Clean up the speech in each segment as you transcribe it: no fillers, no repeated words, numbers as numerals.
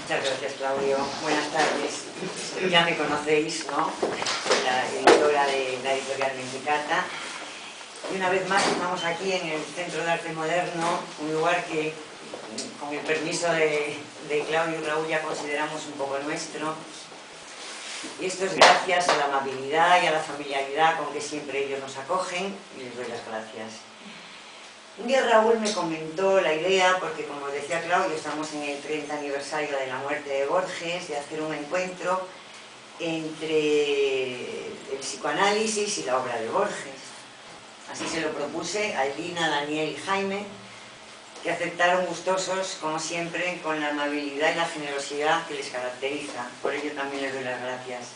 Muchas gracias, Claudio. Buenas tardes. Ya me conocéis, ¿no? Soy la editora de la editorial Menchicata. Y una vez más estamos aquí en el Centro de Arte Moderno, un lugar que, con el permiso de Claudio y Raúl, ya consideramos un poco nuestro. Y esto es gracias a la amabilidad y a la familiaridad con que siempre ellos nos acogen, y les doy las gracias. Un día Raúl me comentó la idea, porque como decía Claudio, estamos en el 30 aniversario de la muerte de Borges, de hacer un encuentro entre el psicoanálisis y la obra de Borges. Así se lo propuse a Elina, Daniel y Jaime, que aceptaron gustosos, como siempre, con la amabilidad y la generosidad que les caracteriza. Por ello también les doy las gracias.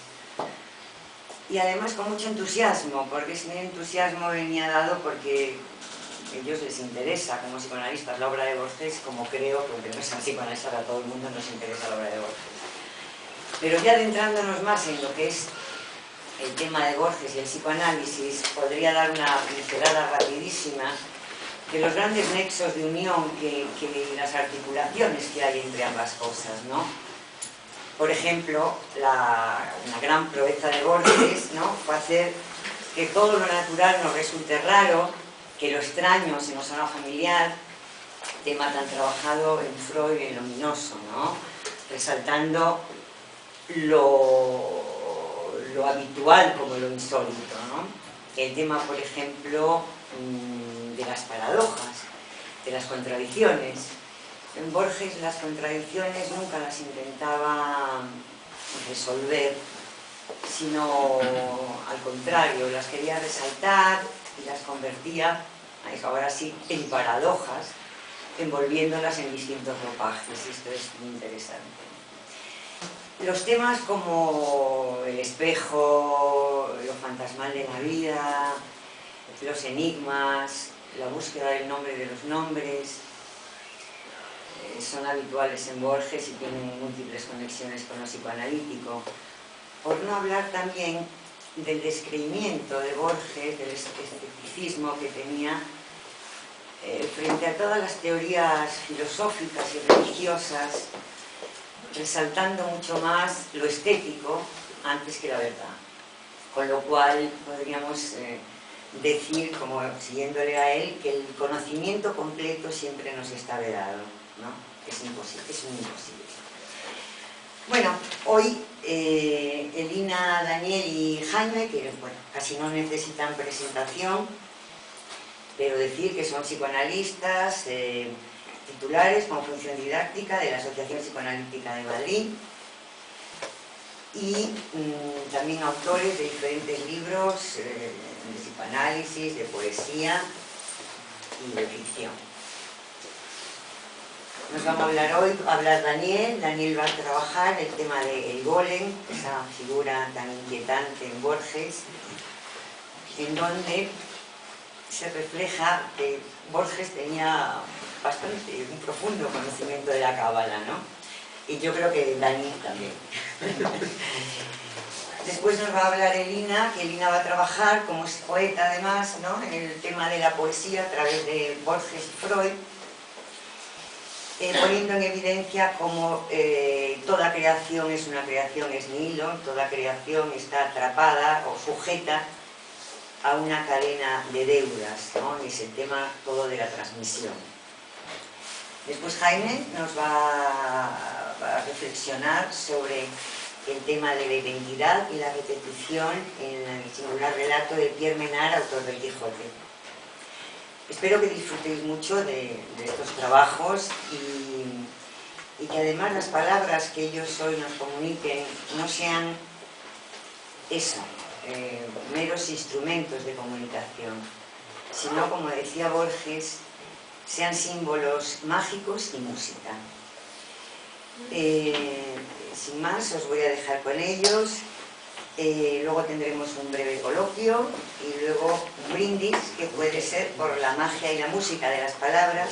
Y además con mucho entusiasmo, porque ese entusiasmo venía dado porque a ellos les interesa como psicoanalistas la obra de Borges, como creo que aunque no sean psicoanalistas, a todo el mundo nos interesa la obra de Borges. Pero ya adentrándonos más en lo que es el tema de Borges y el psicoanálisis, podría dar una pincelada rapidísima de los grandes nexos de unión y las articulaciones que hay entre ambas cosas, ¿no? Por ejemplo, una gran proeza de Borges, ¿no?, fue hacer que todo lo natural nos resulte raro, que lo extraño se nos haga familiar, tema tan trabajado en Freud y en Luminoso, ¿no?, resaltando lo habitual como lo insólito, ¿no? El tema, por ejemplo, de las paradojas, de las contradicciones. En Borges las contradicciones nunca las intentaba resolver, sino al contrario, las quería resaltar y las convertía, ahora sí, en paradojas, envolviéndolas en distintos ropajes. Esto es muy interesante. Los temas como el espejo, lo fantasmal de la vida, los enigmas, la búsqueda del nombre de los nombres, son habituales en Borges y tienen múltiples conexiones con lo psicoanalítico. Por no hablar también del descreimiento de Borges, del escepticismo que tenía frente a todas las teorías filosóficas y religiosas, resaltando mucho más lo estético antes que la verdad. Con lo cual podríamos decir, como siguiéndole a él, que el conocimiento completo siempre nos está vedado, ¿no? Es imposible, es un imposible. Bueno, hoy Elina, Daniel y Jaime, que bueno, casi no necesitan presentación, pero decir que son psicoanalistas, titulares con función didáctica de la Asociación Psicoanalítica de Madrid y también autores de diferentes libros de psicoanálisis, de poesía y de ficción. Nos vamos a hablar hoy, Daniel va a trabajar el tema del golem, esa figura tan inquietante en Borges, en donde se refleja que Borges tenía un profundo conocimiento de la cábala, ¿no? Y yo creo que Dani también. Después nos va a hablar Elina, que Elina va a trabajar, como es poeta además, ¿no?, en el tema de la poesía a través de Borges y Freud, poniendo en evidencia cómo toda creación es una creación ex nihilo, toda creación está atrapada o sujeta a una cadena de deudas, ¿no?, y ese tema todo de la transmisión. Después Jaime nos va a reflexionar sobre el tema de la identidad y la repetición en el singular relato de Pierre Menard, autor del Quijote. Espero que disfrutéis mucho de estos trabajos y que además las palabras que ellos hoy nos comuniquen no sean eso, meros instrumentos de comunicación, sino, como decía Borges, sean símbolos mágicos y música. Sin más, os voy a dejar con ellos. Luego tendremos un breve coloquio y luego un brindis, que puede ser por la magia y la música de las palabras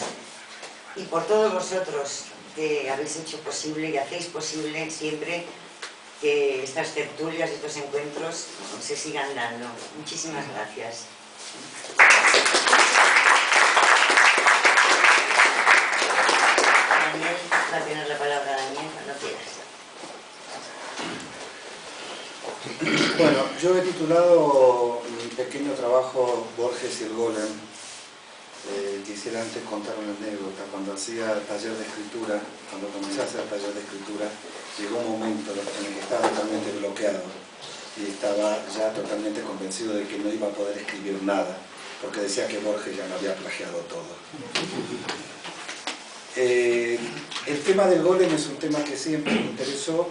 y por todos vosotros que habéis hecho posible y hacéis posible siempre que estas tertulias, estos encuentros se sigan dando. Muchísimas gracias. Daniel va a tener la palabra. Daniel, cuando quiera. Bueno, yo he titulado mi pequeño trabajo Borges y el Golem. Quisiera antes contar una anécdota. Cuando hacía taller de escritura, cuando comencé a hacer taller de escritura, llegó un momento en el que estaba totalmente bloqueado y estaba ya totalmente convencido de que no iba a poder escribir nada, porque decía que Borges ya me había plagiado todo. El tema del Golem es un tema que siempre me interesó,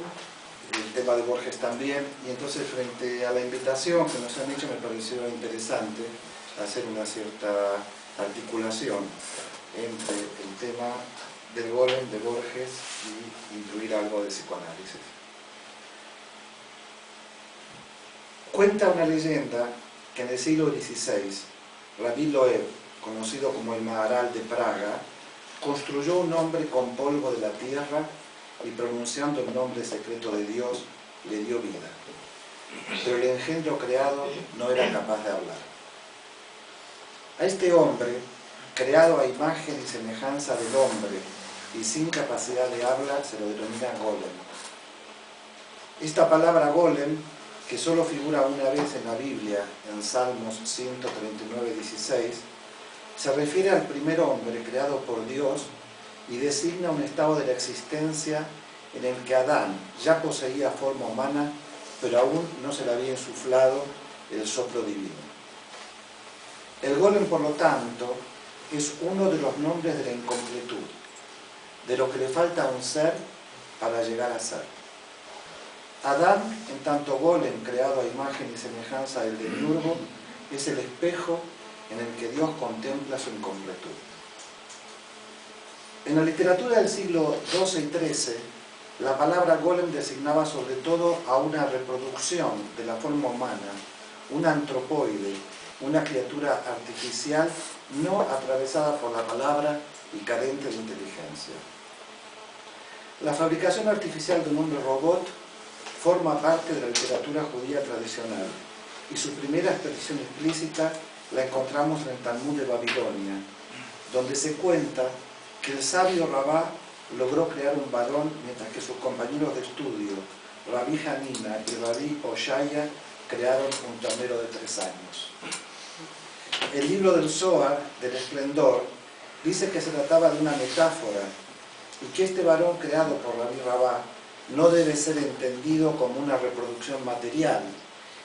el tema de Borges también, y entonces frente a la invitación que nos han hecho me pareció interesante hacer una cierta articulación entre el tema del Golem de Borges y incluir algo de psicoanálisis. Cuenta una leyenda que en el siglo XVI, Rabí Loew, conocido como el Maharal de Praga, construyó un hombre con polvo de la tierra y pronunciando el nombre secreto de Dios, le dio vida. Pero el engendro creado no era capaz de hablar. A este hombre, creado a imagen y semejanza del hombre y sin capacidad de habla, se lo denomina golem. Esta palabra golem, que solo figura una vez en la Biblia, en Salmos 139:16, se refiere al primer hombre creado por Dios y designa un estado de la existencia en el que Adán ya poseía forma humana, pero aún no se le había insuflado el soplo divino. El golem, por lo tanto, es uno de los nombres de la incompletud, de lo que le falta a un ser para llegar a ser. Adán, en tanto golem creado a imagen y semejanza del demiurgo, es el espejo en el que Dios contempla su incompletud. En la literatura del siglo XII y XIII, la palabra golem designaba sobre todo a una reproducción de la forma humana, un antropoide, una criatura artificial no atravesada por la palabra y carente de inteligencia. La fabricación artificial de un hombre robot forma parte de la literatura judía tradicional y su primera expresión explícita la encontramos en el Talmud de Babilonia, donde se cuenta que el sabio Rabá logró crear un varón mientras que sus compañeros de estudio, Rabí Hanina y Rabí Oshaya, crearon un ternero de 3 años. El libro del Zohar, del Esplendor, dice que se trataba de una metáfora y que este varón creado por Rabí Rabá no debe ser entendido como una reproducción material,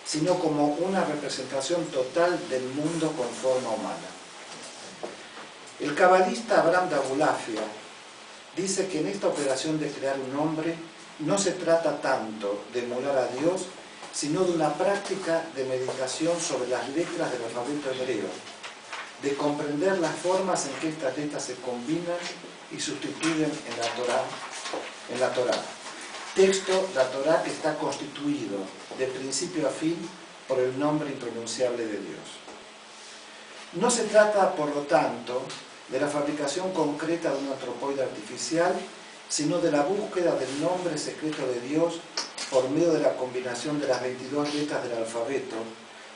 sino como una representación total del mundo con forma humana. El cabalista Abraham de Abulafia dice que en esta operación de crear un hombre no se trata tanto de emular a Dios, sino de una práctica de meditación sobre las letras del alfabeto hebreo, de comprender las formas en que estas letras se combinan y sustituyen en la Torá. Texto, la Torá, que está constituido de principio a fin por el nombre impronunciable de Dios. No se trata, por lo tanto, de la fabricación concreta de un antropoide artificial, sino de la búsqueda del nombre secreto de Dios por medio de la combinación de las 22 letras del alfabeto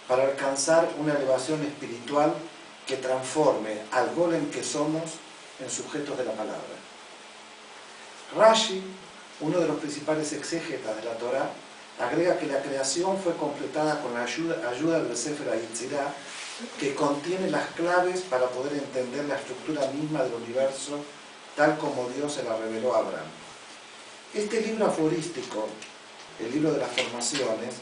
para alcanzar una elevación espiritual que transforme al golem que somos en sujetos de la palabra. Rashi, uno de los principales exégetas de la Torá, agrega que la creación fue completada con la ayuda del Sefer HaYetzirah, que contiene las claves para poder entender la estructura misma del universo, tal como Dios se la reveló a Abraham. Este libro aforístico, el libro de las formaciones,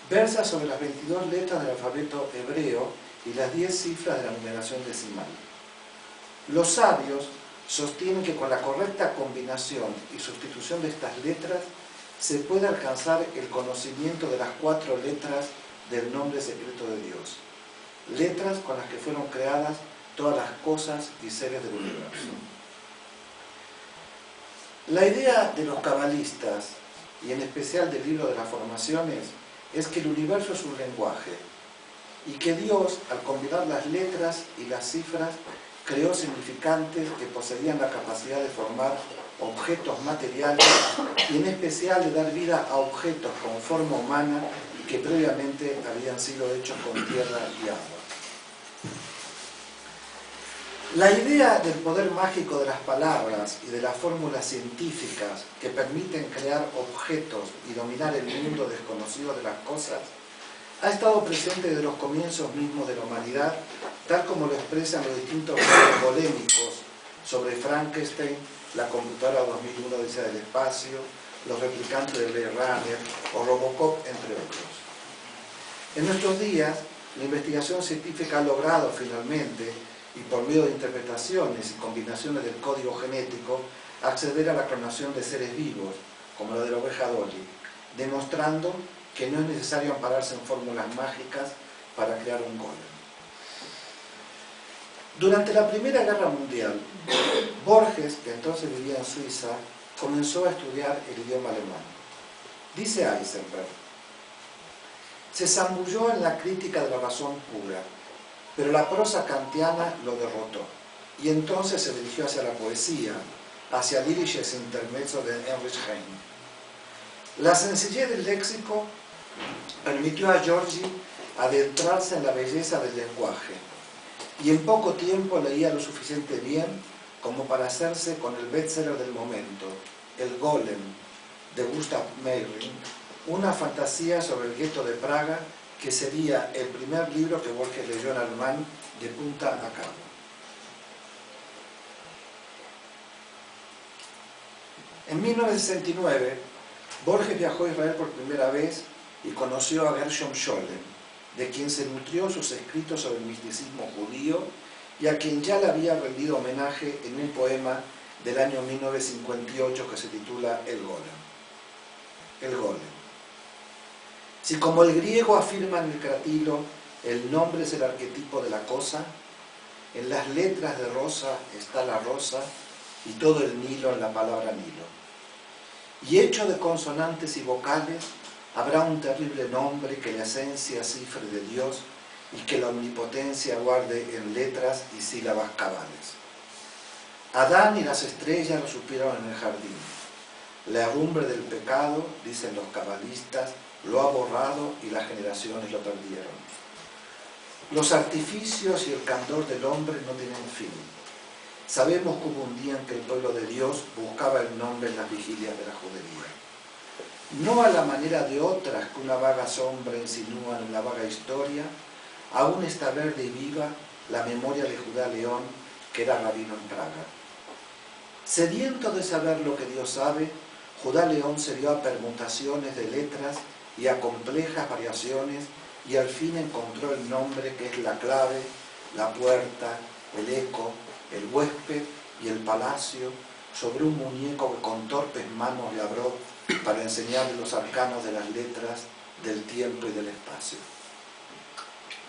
versa sobre las 22 letras del alfabeto hebreo y las 10 cifras de la numeración decimal. Los sabios sostienen que con la correcta combinación y sustitución de estas letras se puede alcanzar el conocimiento de las 4 letras del nombre secreto de Dios, letras con las que fueron creadas todas las cosas y seres del universo. La idea de los cabalistas, y en especial del libro de las formaciones, es que el universo es un lenguaje y que Dios, al combinar las letras y las cifras, creó significantes que poseían la capacidad de formar objetos materiales y en especial de dar vida a objetos con forma humana que previamente habían sido hechos con tierra y agua. La idea del poder mágico de las palabras y de las fórmulas científicas que permiten crear objetos y dominar el mundo desconocido de las cosas Ha estado presente desde los comienzos mismos de la humanidad, tal como lo expresan los distintos juegos polémicos sobre Frankenstein, la computadora 2001 Odisea del espacio, los replicantes de Blade Runner o Robocop, entre otros. En nuestros días, la investigación científica ha logrado finalmente, y por medio de interpretaciones y combinaciones del código genético, acceder a la clonación de seres vivos, como la de la oveja Dolly, demostrando que no es necesario ampararse en fórmulas mágicas para crear un golem. Durante la Primera Guerra Mundial, Borges, que entonces vivía en Suiza, comenzó a estudiar el idioma alemán. Dice Heisenberg: se zambulló en la crítica de la razón pura, pero la prosa kantiana lo derrotó, y entonces se dirigió hacia la poesía, hacia lyrisches intermezzo de Heinrich Heine. La sencillez del léxico permitió a Giorgi adentrarse en la belleza del lenguaje, y en poco tiempo leía lo suficiente bien como para hacerse con el bestseller del momento, El Golem, de Gustav Meyrink, una fantasía sobre el gueto de Praga, que sería el primer libro que Borges leyó en alemán de punta a cabo. En 1969, Borges viajó a Israel por primera vez y conoció a Gershom Scholem, de quien se nutrió sus escritos sobre el misticismo judío y a quien ya le había rendido homenaje en un poema del año 1958 que se titula El Golem. El Golem. Si como el griego afirma en el Cratilo, el nombre es el arquetipo de la cosa, en las letras de rosa está la rosa y todo el Nilo en la palabra Nilo. Y hecho de consonantes y vocales, habrá un terrible nombre que la esencia cifre de Dios y que la omnipotencia guarde en letras y sílabas cabales. Adán y las estrellas lo supieron en el jardín. La herrumbre del pecado, dicen los cabalistas, lo ha borrado y las generaciones lo perdieron. Los artificios y el candor del hombre no tienen fin. Sabemos que hubo un día en que el pueblo de Dios buscaba el nombre en las vigilias de la judería. No a la manera de otras que una vaga sombra insinúa en la vaga historia, aún está verde y viva la memoria de Judá León, que era rabino en Praga. Sediento de saber lo que Dios sabe, Judá León se dio a permutaciones de letras y a complejas variaciones, y al fin encontró el nombre que es la clave, la puerta, el eco, el huésped y el palacio, sobre un muñeco que con torpes manos labró para enseñarle los arcanos de las letras, del tiempo y del espacio.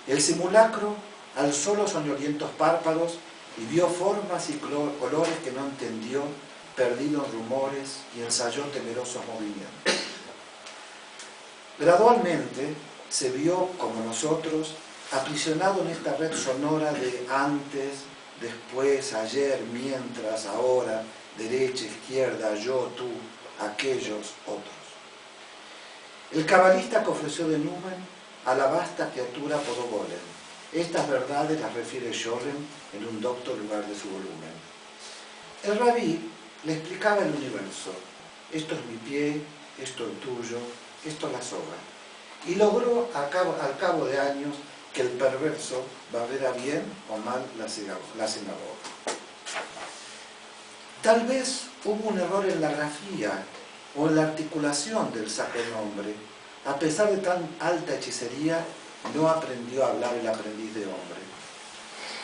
El simulacro alzó los soñolientos párpados y vio formas y colores que no entendió, perdido en rumores, y ensayó temerosos movimientos. Gradualmente se vio, como nosotros, aprisionado en esta red sonora de antes, después, ayer, mientras, ahora, derecha, izquierda, yo, tú, aquellos, otros. El cabalista que ofreció de Numen a la vasta criatura apodó Golem. Estas verdades las refiere Scholem en un docto lugar de su volumen. El rabí le explicaba el universo. Esto es mi pie, esto el tuyo, esto la soga. Y logró al cabo de años que el perverso barrera bien o mal la sinagoga. Tal vez hubo un error en la grafía o en la articulación del sacro nombre. A pesar de tan alta hechicería, no aprendió a hablar el aprendiz de hombre.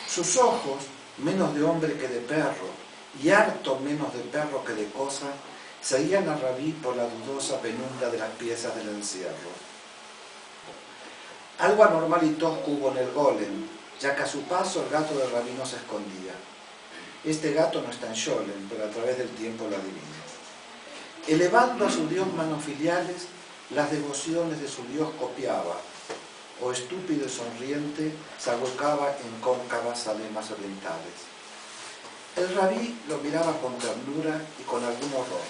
Sus ojos, menos de hombre que de perro, y harto menos de perro que de cosa, seguían a Rabí por la dudosa penumbra de las piezas del encierro. Algo anormal y tosco hubo en el golem, ya que a su paso el gato de Rabí no se escondía. Este gato no está en Scholem, pero a través del tiempo lo adivina. Elevando a su Dios manos filiales, las devociones de su Dios copiaba, o estúpido y sonriente se agolcaba en cóncavas alemas orientales. El rabí lo miraba con ternura y con algún horror.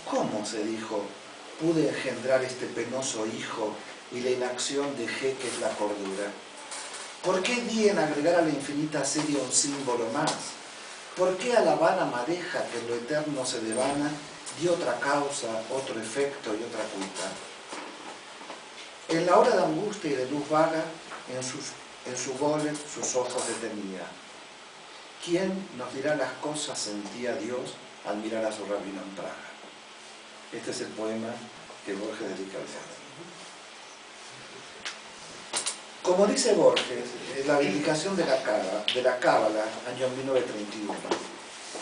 ¿Cómo, se dijo, pude engendrar este penoso hijo y la inacción dejé que es la cordura? ¿Por qué di en agregar a la infinita serie un símbolo más? ¿Por qué a la vana madeja que en lo eterno se devana di otra causa, otro efecto y otra culpa? En la hora de angustia y de luz vaga, en su golem sus ojos detenía. ¿Quién nos dirá las cosas sentía Dios al mirar a su rabino en Praga? Este es el poema que Borges dedica al Señor. Como dice Borges, en la vindicación de la Cábala, año 1931,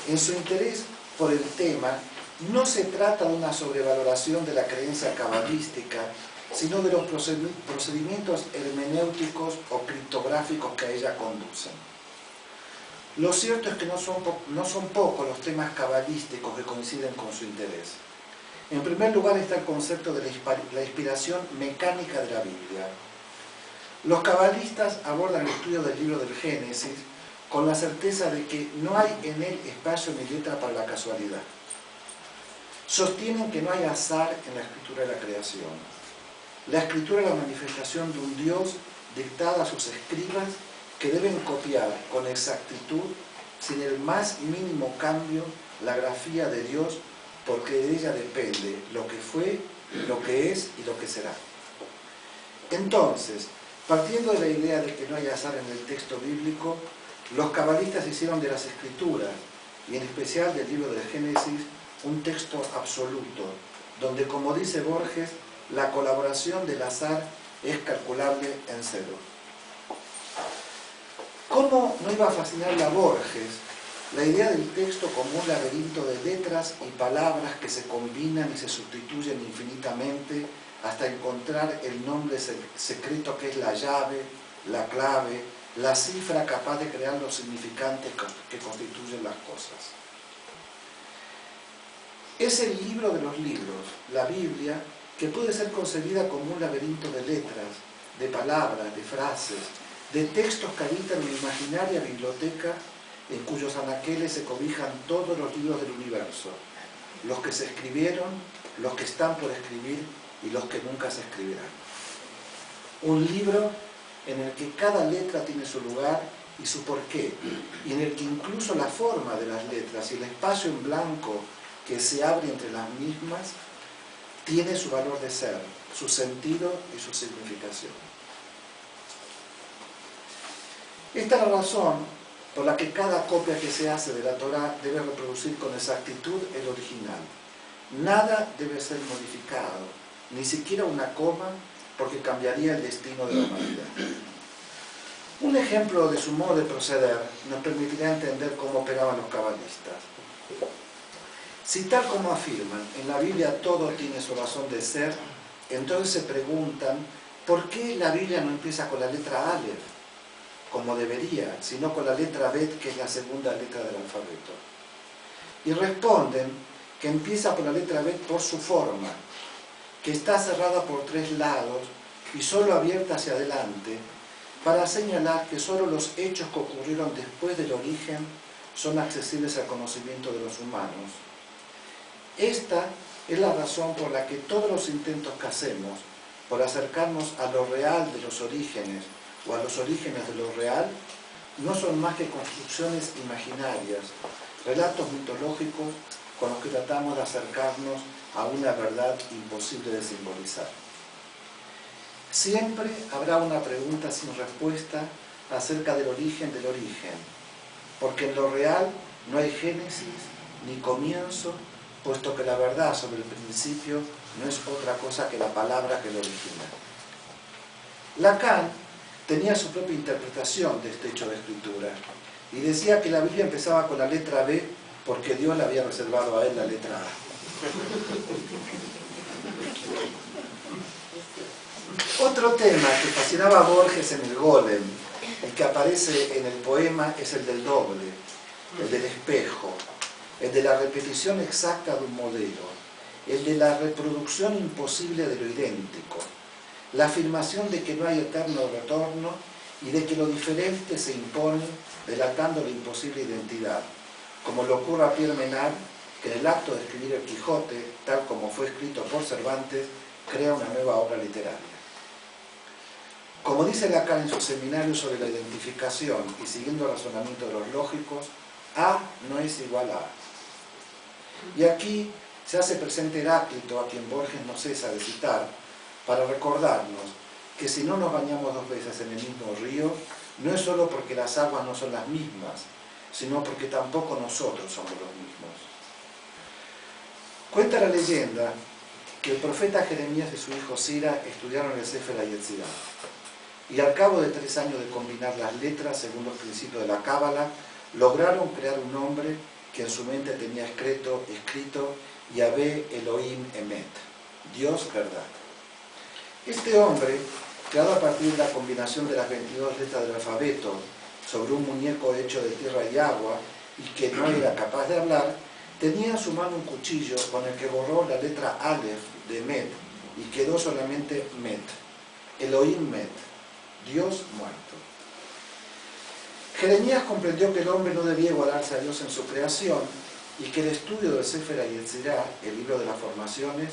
en su interés por el tema, no se trata de una sobrevaloración de la creencia cabalística, sino de los procedimientos hermenéuticos o criptográficos que a ella conducen. Lo cierto es que no son pocos los temas cabalísticos que coinciden con su interés. En primer lugar está el concepto de la inspiración mecánica de la Biblia. Los cabalistas abordan el estudio del libro del Génesis con la certeza de que no hay en él espacio ni letra para la casualidad. Sostienen que no hay azar en la escritura de la creación. La escritura es la manifestación de un Dios dictada a sus escribas que deben copiar con exactitud, sin el más mínimo cambio, la grafía de Dios, porque de ella depende lo que fue, lo que es y lo que será. Entonces, partiendo de la idea de que no hay azar en el texto bíblico, los cabalistas hicieron de las escrituras, y en especial del libro del Génesis, un texto absoluto, donde, como dice Borges, la colaboración del azar es calculable en cero. ¿Cómo no iba a fascinarle a Borges la idea del texto como un laberinto de letras y palabras que se combinan y se sustituyen infinitamente hasta encontrar el nombre secreto que es la llave, la clave, la cifra capaz de crear los significantes que constituyen las cosas? Es el libro de los libros, la Biblia, que puede ser concebida como un laberinto de letras, de palabras, de frases, de textos que habitan una imaginaria biblioteca en cuyos anaqueles se cobijan todos los libros del universo, los que se escribieron, los que están por escribir y los que nunca se escribirán. Un libro en el que cada letra tiene su lugar y su porqué, y en el que incluso la forma de las letras y el espacio en blanco que se abre entre las mismas tiene su valor de ser, su sentido y su significación. Esta es la razón por la que cada copia que se hace de la Torá debe reproducir con exactitud el original. Nada debe ser modificado, ni siquiera una coma, porque cambiaría el destino de la humanidad. Un ejemplo de su modo de proceder nos permitirá entender cómo operaban los cabalistas. Si tal como afirman, en la Biblia todo tiene su razón de ser, entonces se preguntan, ¿por qué la Biblia no empieza con la letra Aleph, como debería, sino con la letra Bet, que es la segunda letra del alfabeto? Y responden que empieza por la letra Bet por su forma, que está cerrada por tres lados y solo abierta hacia adelante, para señalar que solo los hechos que ocurrieron después del origen son accesibles al conocimiento de los humanos. Esta es la razón por la que todos los intentos que hacemos por acercarnos a lo real de los orígenes o a los orígenes de lo real no son más que construcciones imaginarias, relatos mitológicos con los que tratamos de acercarnos a una verdad imposible de simbolizar. Siempre habrá una pregunta sin respuesta acerca del origen, porque en lo real no hay génesis ni comienzo, puesto que la verdad sobre el principio no es otra cosa que la palabra que lo origina. Lacan tenía su propia interpretación de este hecho de escritura y decía que la Biblia empezaba con la letra B porque Dios le había reservado a él la letra A. Otro tema que fascinaba a Borges en el Golem y que aparece en el poema es el del doble, el del espejo, el de la repetición exacta de un modelo, el de la reproducción imposible de lo idéntico, la afirmación de que no hay eterno retorno y de que lo diferente se impone delatando la imposible identidad, como le ocurre a Pierre Menard, que en el acto de escribir el Quijote, tal como fue escrito por Cervantes, crea una nueva obra literaria. Como dice Lacan en su seminario sobre la identificación y siguiendo el razonamiento de los lógicos, A no es igual a A. Y aquí se hace presente Heráclito, a quien Borges no cesa de citar, para recordarnos que si no nos bañamos 2 veces en el mismo río, no es solo porque las aguas no son las mismas, sino porque tampoco nosotros somos los mismos. Cuenta la leyenda que el profeta Jeremías y su hijo Sira estudiaron el Sefer HaYetzirah, y al cabo de 3 años de combinar las letras según los principios de la Cábala, lograron crear un nombre que en su mente tenía escrito Yahvé Elohim Emet, Dios verdad. Este hombre, creado a partir de la combinación de las 22 letras del alfabeto sobre un muñeco hecho de tierra y agua y que no era capaz de hablar, tenía en su mano un cuchillo con el que borró la letra Aleph de Met y quedó solamente Met, Elohim Met, Dios muerto. Jeremías comprendió que el hombre no debía igualarse a Dios en su creación y que el estudio del Sefer HaYetzirah, el libro de las formaciones,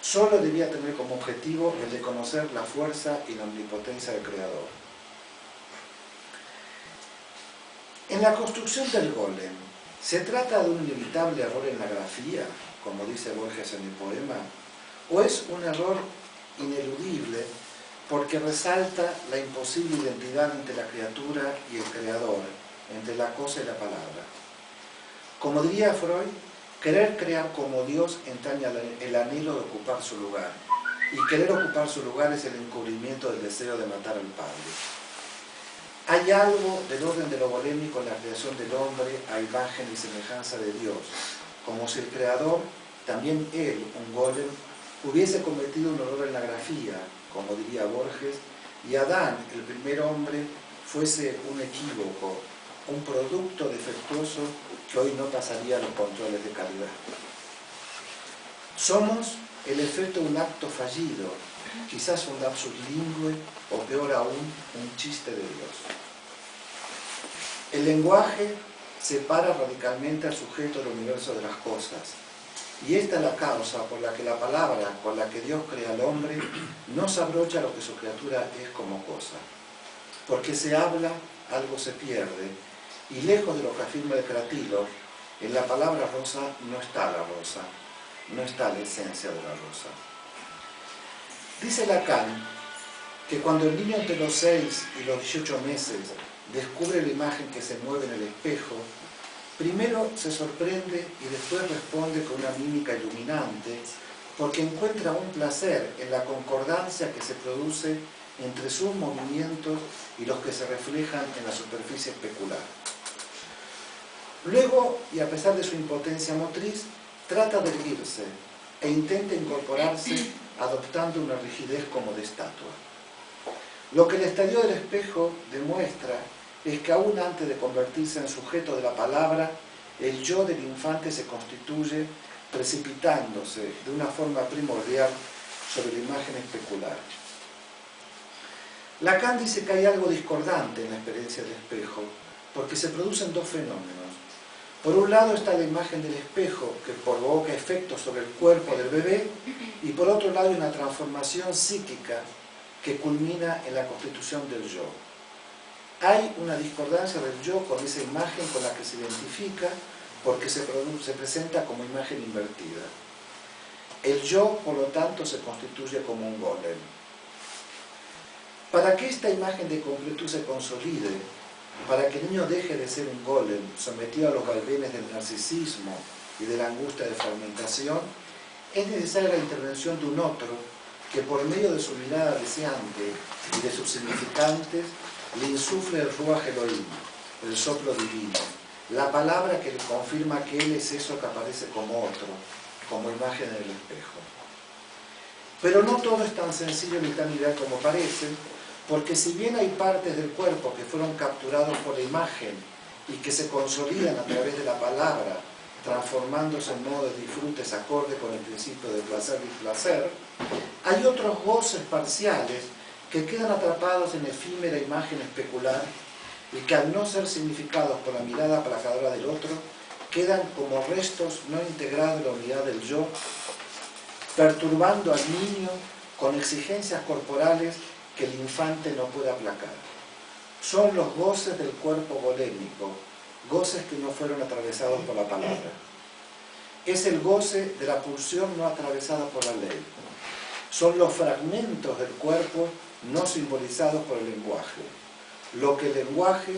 solo debía tener como objetivo el de conocer la fuerza y la omnipotencia del Creador. En la construcción del golem, ¿se trata de un inevitable error en la grafía, como dice Borges en el poema, o es un error ineludible porque resalta la imposible identidad entre la criatura y el creador, entre la cosa y la palabra? Como diría Freud, querer crear como Dios entraña el anhelo de ocupar su lugar, y querer ocupar su lugar es el encubrimiento del deseo de matar al Padre. Hay algo del orden de lo polémico en la creación del hombre a imagen y semejanza de Dios, como si el Creador, también él, un golem, hubiese cometido un error en la grafía, como diría Borges, y Adán, el primer hombre, fuese un equívoco, un producto defectuoso que hoy no pasaría los controles de calidad. Somos el efecto de un acto fallido, quizás un lapsus lingue o peor aún, un chiste de Dios. El lenguaje separa radicalmente al sujeto del universo de las cosas, y esta es la causa por la que la palabra con la que Dios crea al hombre no se abrocha lo que su criatura es como cosa. Porque se habla, algo se pierde, y lejos de lo que afirma el Cratilo, en la palabra rosa no está la rosa, no está la esencia de la rosa. Dice Lacan que cuando el niño entre los 6 y los 18 meses descubre la imagen que se mueve en el espejo, primero se sorprende y después responde con una mímica iluminante, porque encuentra un placer en la concordancia que se produce entre sus movimientos y los que se reflejan en la superficie especular. Luego, y a pesar de su impotencia motriz, trata de erguirse e intenta incorporarse adoptando una rigidez como de estatua. Lo que el estadio del espejo demuestra es que aún antes de convertirse en sujeto de la palabra, el yo del infante se constituye precipitándose de una forma primordial sobre la imagen especular. Lacan dice que hay algo discordante en la experiencia del espejo, porque se producen dos fenómenos. Por un lado está la imagen del espejo, que provoca efectos sobre el cuerpo del bebé, y por otro lado hay una transformación psíquica que culmina en la constitución del yo. Hay una discordancia del yo con esa imagen con la que se identifica, porque se presenta como imagen invertida. El yo, por lo tanto, se constituye como un golem. Para que esta imagen de completud se consolide, para que el niño deje de ser un golem sometido a los vaivenes del narcisismo y de la angustia de fragmentación, es necesaria la intervención de un otro que por medio de su mirada deseante y de sus significantes le insufle el Ruach Elohim, el soplo divino, la palabra que le confirma que él es eso que aparece como otro, como imagen en el espejo. Pero no todo es tan sencillo ni tan ideal como parece, porque si bien hay partes del cuerpo que fueron capturados por la imagen y que se consolidan a través de la palabra, transformándose en modo de disfrutes acorde con el principio de placer y displacer, hay otros goces parciales que quedan atrapados en efímera imagen especular y que al no ser significados por la mirada aplacadora del otro, quedan como restos no integrados de la unidad del yo, perturbando al niño con exigencias corporales que el infante no puede aplacar. Son los goces del cuerpo golémico, goces que no fueron atravesados por la palabra. Es el goce de la pulsión no atravesada por la ley. Son los fragmentos del cuerpo no simbolizados por el lenguaje, lo que el lenguaje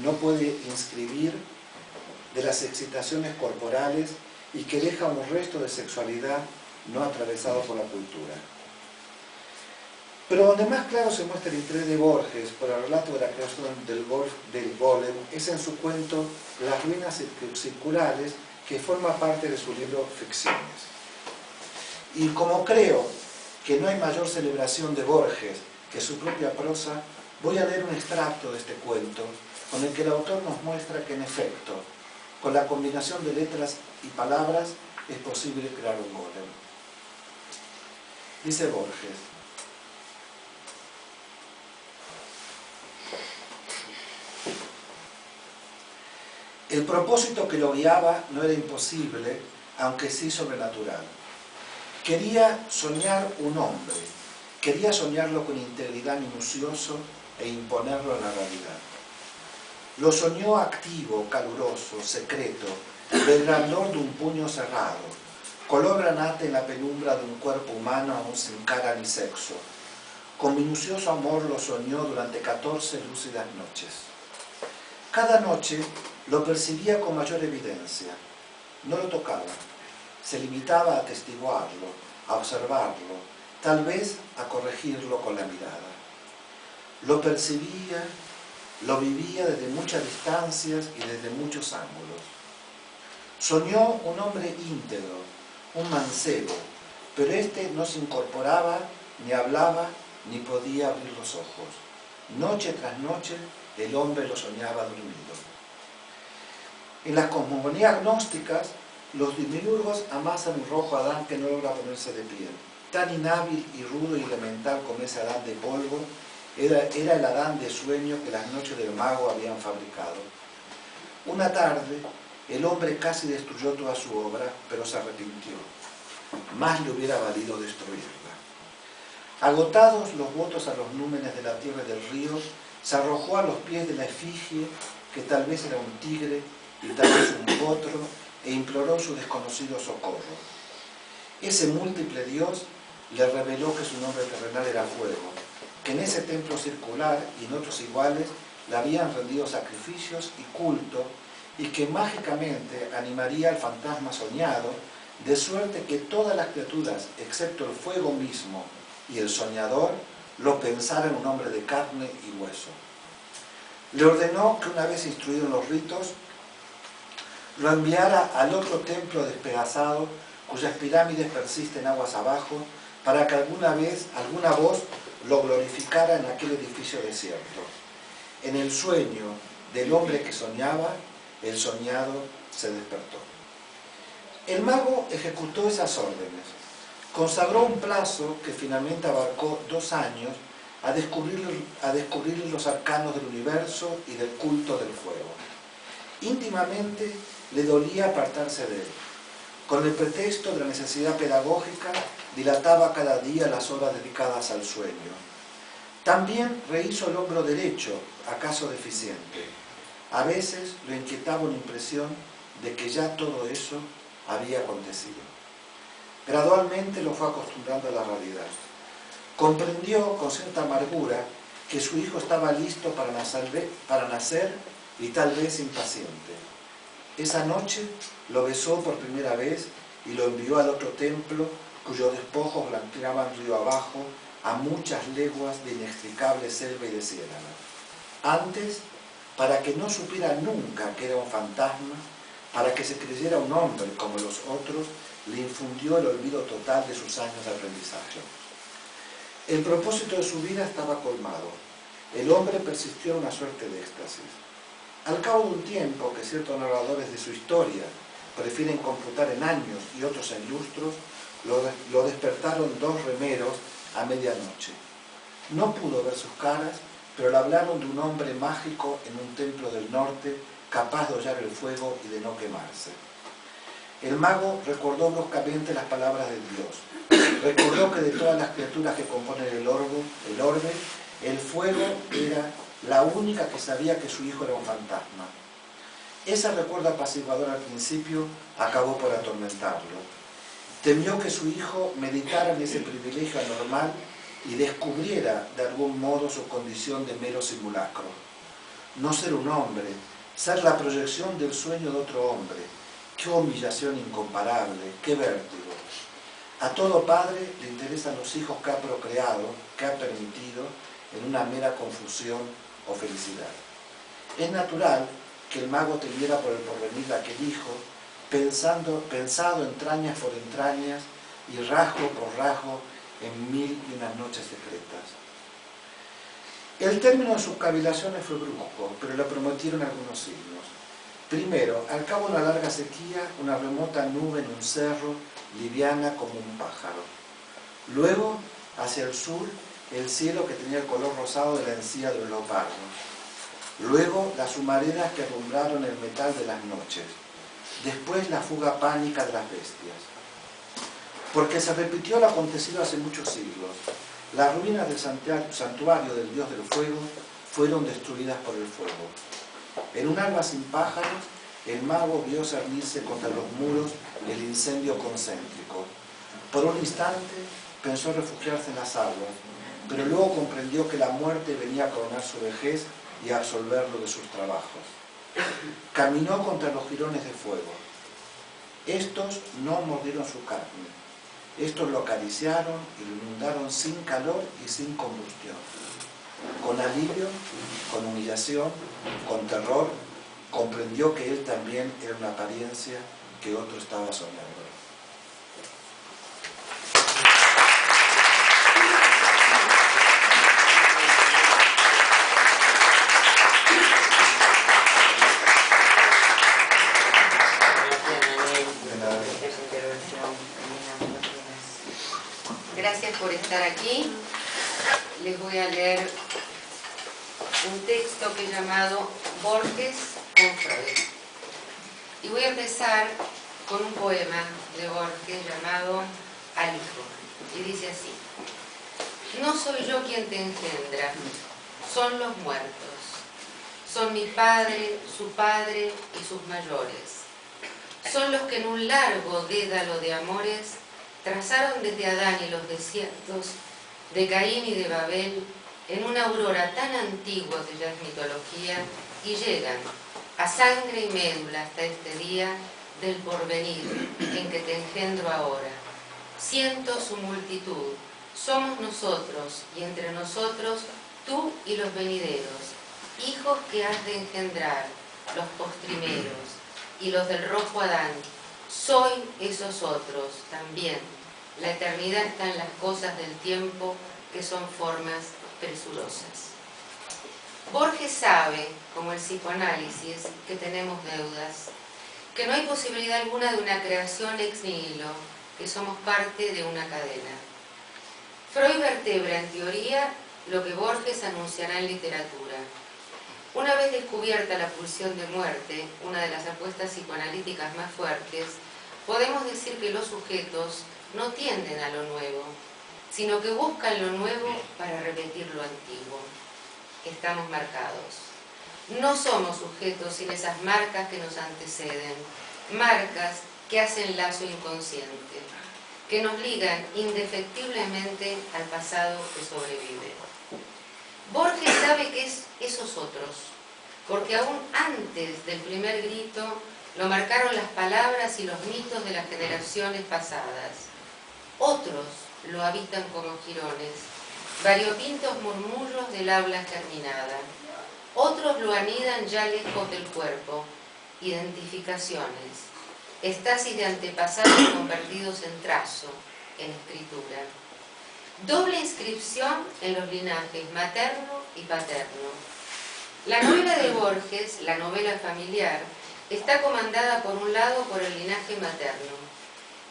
no puede inscribir de las excitaciones corporales y que deja un resto de sexualidad no atravesado por la cultura. Pero donde más claro se muestra el interés de Borges por el relato de la creación del golem es en su cuento Las ruinas circulares, que forma parte de su libro Ficciones. Y como creo que no hay mayor celebración de Borges que su propia prosa, voy a leer un extracto de este cuento con el que el autor nos muestra que en efecto, con la combinación de letras y palabras es posible crear un golem. Dice Borges: el propósito que lo guiaba no era imposible, aunque sí sobrenatural. Quería soñar un hombre, quería soñarlo con integridad minucioso e imponerlo en la realidad. Lo soñó activo, caluroso, secreto, del grandor de un puño cerrado, color granate en la penumbra de un cuerpo humano aún sin cara ni sexo. Con minucioso amor lo soñó durante 14 lúcidas noches. Cada noche lo percibía con mayor evidencia. No lo tocaba, se limitaba a atestiguarlo, a observarlo, tal vez a corregirlo con la mirada. Lo percibía, lo vivía desde muchas distancias y desde muchos ángulos. Soñó un hombre íntegro, un mancebo, pero éste no se incorporaba, ni hablaba, ni podía abrir los ojos. Noche tras noche, el hombre lo soñaba dormido. En las cosmogonías gnósticas, los demiurgos amasan un rojo Adán que no logra ponerse de pie. Tan inhábil y rudo y elemental como ese Adán de polvo, era el Adán de sueño que las noches del mago habían fabricado. Una tarde, el hombre casi destruyó toda su obra, pero se arrepintió. Más le hubiera valido destruirla. Agotados los votos a los númenes de la tierra y del río, se arrojó a los pies de la efigie, que tal vez era un tigre y tal vez un potro, e imploró su desconocido socorro. Ese múltiple Dios le reveló que su nombre terrenal era fuego, que en ese templo circular y en otros iguales le habían rendido sacrificios y culto, y que mágicamente animaría al fantasma soñado, de suerte que todas las criaturas, excepto el fuego mismo y el soñador, lo pensaran un hombre de carne y hueso. Le ordenó que una vez instruido en los ritos, lo enviara al otro templo despedazado, cuyas pirámides persisten aguas abajo, para que alguna vez, alguna voz lo glorificara en aquel edificio desierto. En el sueño del hombre que soñaba, el soñado se despertó. El mago ejecutó esas órdenes. Consagró un plazo que finalmente abarcó 2 años a descubrir los arcanos del universo y del culto del fuego. Íntimamente le dolía apartarse de él. Con el pretexto de la necesidad pedagógica, dilataba cada día las horas dedicadas al sueño. También rehizo el hombro derecho, acaso deficiente. A veces lo inquietaba una impresión de que ya todo eso había acontecido. Gradualmente lo fue acostumbrando a la realidad. Comprendió con cierta amargura que su hijo estaba listo para nacer y tal vez impaciente. Esa noche lo besó por primera vez y lo envió al otro templo, cuyos despojos blanqueaban río abajo a muchas leguas de inextricable selva y de ciénaga. Antes, para que no supiera nunca que era un fantasma, para que se creyera un hombre como los otros, le infundió el olvido total de sus años de aprendizaje. El propósito de su vida estaba colmado. El hombre persistió en una suerte de éxtasis. Al cabo de un tiempo que ciertos narradores de su historia prefieren computar en años y otros en lustros, lo despertaron 2 remeros a medianoche. No pudo ver sus caras, pero le hablaron de un hombre mágico en un templo del norte, capaz de hollar el fuego y de no quemarse. El mago recordó bruscamente las palabras de Dios. Recordó que de todas las criaturas que componen el orbe, el fuego era la única que sabía que su hijo era un fantasma. Ese recuerdo apaciguador al principio acabó por atormentarlo. Temió que su hijo meditara en ese privilegio anormal y descubriera de algún modo su condición de mero simulacro. No ser un hombre, ser la proyección del sueño de otro hombre. ¡Qué humillación incomparable! ¡Qué vértigo! A todo padre le interesan los hijos que ha procreado, que ha permitido, en una mera confusión o felicidad. Es natural que el mago temiera por el porvenir de aquel hijo, pensado entrañas por entrañas y rasgo por rasgo en 1001 noches secretas. El término de sus cavilaciones fue brusco, pero le prometieron algunos signos. Primero, al cabo de una larga sequía, una remota nube en un cerro, liviana como un pájaro. Luego, hacia el sur, el cielo que tenía el color rosado de la encía de los leopardos. Luego, las humaredas que alumbraron el metal de las noches. Después, la fuga pánica de las bestias. Porque se repitió lo acontecido hace muchos siglos. Las ruinas del santuario del dios del fuego fueron destruidas por el fuego. En un alba sin pájaros, el mago vio cernirse contra los muros el incendio concéntrico. Por un instante pensó refugiarse en las aguas, pero luego comprendió que la muerte venía a coronar su vejez y a absolverlo de sus trabajos. Caminó contra los jirones de fuego. Estos no mordieron su carne. Estos lo acariciaron y lo inundaron sin calor y sin combustión. Con alivio, con humillación, con terror, comprendió que él también era una apariencia que otro estaba soñando. Gracias por estar aquí. Les voy a leer un texto que he llamado Borges con Freud. Y voy a empezar con un poema de Borges llamado Al hijo. Y dice así: no soy yo quien te engendra, son los muertos. Son mi padre, su padre y sus mayores. Son los que en un largo dédalo de amores trazaron desde Adán y los desiertos, de Caín y de Babel, en una aurora tan antigua que ya es mitología, y llegan a sangre y médula hasta este día del porvenir en que te engendro ahora. Siento su multitud, somos nosotros, y entre nosotros tú y los venideros, hijos que has de engendrar, los postrimeros, y los del rojo Adán. Soy esos otros también. La eternidad está en las cosas del tiempo, que son formas presurosas. Borges sabe, como el psicoanálisis, que tenemos deudas, que no hay posibilidad alguna de una creación ex nihilo, que somos parte de una cadena. Freud vertebra en teoría lo que Borges anunciará en literatura. Una vez descubierta la pulsión de muerte, una de las apuestas psicoanalíticas más fuertes, podemos decir que los sujetos no tienden a lo nuevo, sino que buscan lo nuevo para repetir lo antiguo. Estamos marcados. No somos sujetos sin esas marcas que nos anteceden, marcas que hacen lazo inconsciente, que nos ligan indefectiblemente al pasado que sobrevive. Borges sabe que es esos otros, porque aún antes del primer grito lo marcaron las palabras y los mitos de las generaciones pasadas. Otros lo habitan como jirones, variopintos murmullos del habla germinada. Otros lo anidan ya lejos del cuerpo, identificaciones, estasis de antepasados convertidos en trazo, en escritura. Doble inscripción en los linajes materno y paterno. La novela de Borges, la novela familiar, está comandada por un lado por el linaje materno,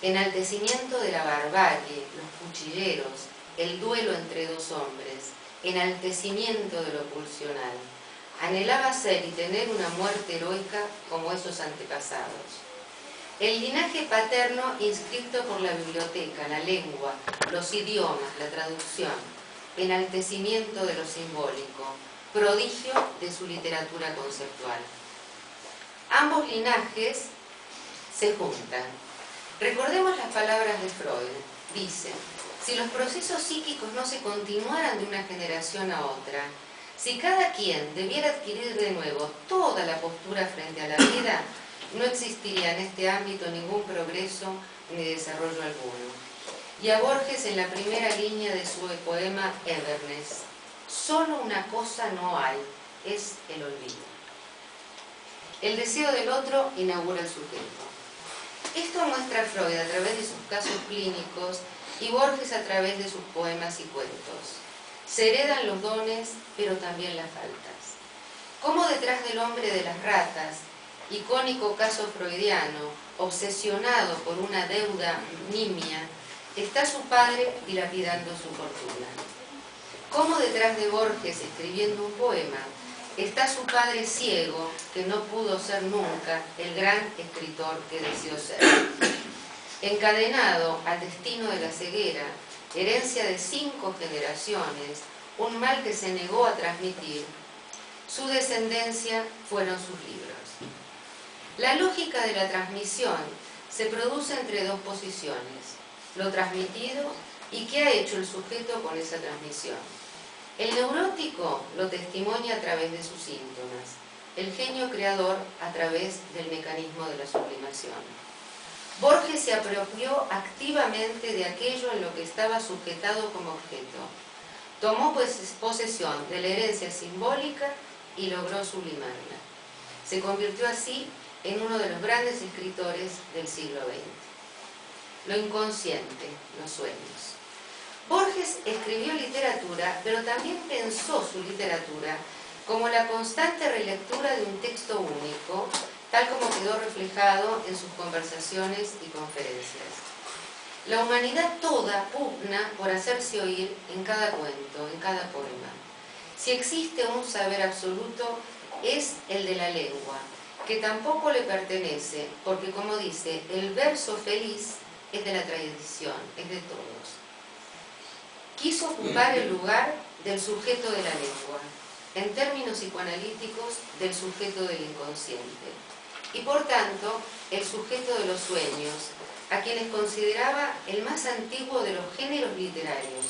enaltecimiento de la barbarie, los cuchilleros, el duelo entre dos hombres, enaltecimiento de lo pulsional. Anhelaba ser y tener una muerte heroica como esos antepasados. El linaje paterno inscrito por la biblioteca, la lengua, los idiomas, la traducción, enaltecimiento de lo simbólico, prodigio de su literatura conceptual. Ambos linajes se juntan. Recordemos las palabras de Freud. Dice: si los procesos psíquicos no se continuaran de una generación a otra, si cada quien debiera adquirir de nuevo toda la postura frente a la vida, no existiría en este ámbito ningún progreso ni desarrollo alguno. Y a Borges, en la primera línea de su poema Everness: solo una cosa no hay, es el olvido. El deseo del otro inaugura el sujeto. Esto muestra Freud a través de sus casos clínicos y Borges a través de sus poemas y cuentos. Se heredan los dones, pero también las faltas. Como detrás del hombre de las ratas, icónico caso freudiano, obsesionado por una deuda nimia, está su padre dilapidando su fortuna. Como detrás de Borges escribiendo un poema, está su padre ciego, que no pudo ser nunca el gran escritor que deseó ser. Encadenado al destino de la ceguera, herencia de 5 generaciones, un mal que se negó a transmitir, su descendencia fueron sus libros. La lógica de la transmisión se produce entre dos posiciones: lo transmitido y qué ha hecho el sujeto con esa transmisión. El neurótico lo testimonia a través de sus síntomas, el genio creador a través del mecanismo de la sublimación. Borges se apropió activamente de aquello en lo que estaba sujetado como objeto. Tomó posesión de la herencia simbólica y logró sublimarla. Se convirtió así en uno de los grandes escritores del siglo XX. Lo inconsciente, los sueños. Borges escribió literatura, pero también pensó su literatura como la constante relectura de un texto único, tal como quedó reflejado en sus conversaciones y conferencias. La humanidad toda pugna por hacerse oír en cada cuento, en cada poema. Si existe un saber absoluto, es el de la lengua, que tampoco le pertenece, porque, como dice, el verso feliz es de la tradición, es de todos. Quiso ocupar el lugar del sujeto de la lengua, en términos psicoanalíticos, del sujeto del inconsciente, y por tanto el sujeto de los sueños, a quienes consideraba el más antiguo de los géneros literarios,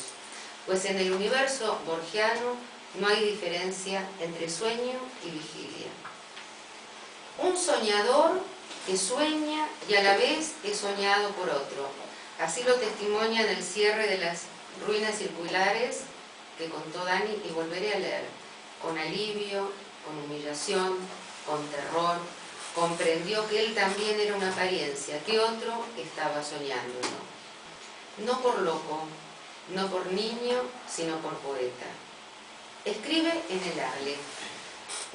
pues en el universo borgiano no hay diferencia entre sueño y vigilia. Un soñador que sueña y a la vez es soñado por otro. Así lo testimonia en el cierre de las ruinas circulares que contó Dani, y volveré a leer. Con alivio, con humillación, con terror, comprendió que él también era una apariencia, que otro estaba soñándolo. No por loco, no por niño, sino por poeta. Escribe en el Arle: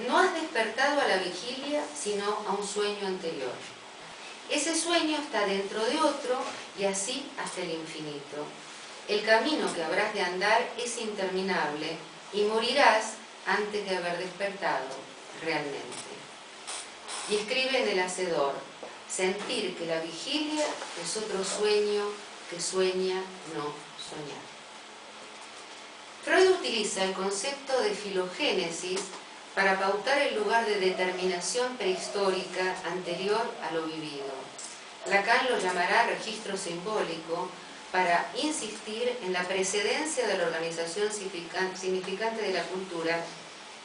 no has despertado a la vigilia, sino a un sueño anterior. Ese sueño está dentro de otro y así hasta el infinito. El camino que habrás de andar es interminable y morirás antes de haber despertado realmente. Y escribe en el Hacedor: sentir que la vigilia es otro sueño que sueña no soñar. Freud utiliza el concepto de filogénesis para pautar el lugar de determinación prehistórica anterior a lo vivido. Lacan lo llamará registro simbólico para insistir en la precedencia de la organización significante de la cultura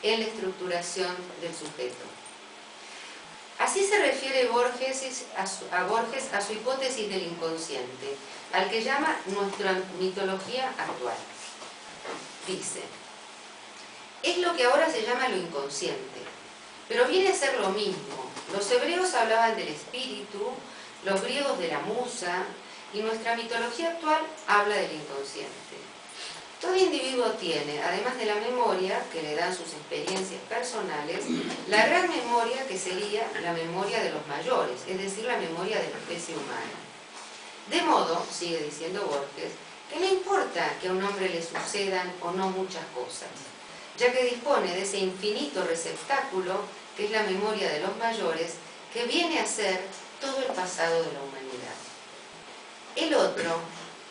en la estructuración del sujeto. Así se refiere Borges a su hipótesis del inconsciente, al que llama nuestra mitología actual. Dice: es lo que ahora se llama lo inconsciente, pero viene a ser lo mismo. Los hebreos hablaban del espíritu, los griegos de la musa, y nuestra mitología actual habla del inconsciente. Todo individuo tiene, además de la memoria que le dan sus experiencias personales, la gran memoria que sería la memoria de los mayores, es decir, la memoria de la especie humana. De modo, sigue diciendo Borges, que no importa que a un hombre le sucedan o no muchas cosas, ya que dispone de ese infinito receptáculo que es la memoria de los mayores, que viene a ser todo el pasado de la humanidad. El otro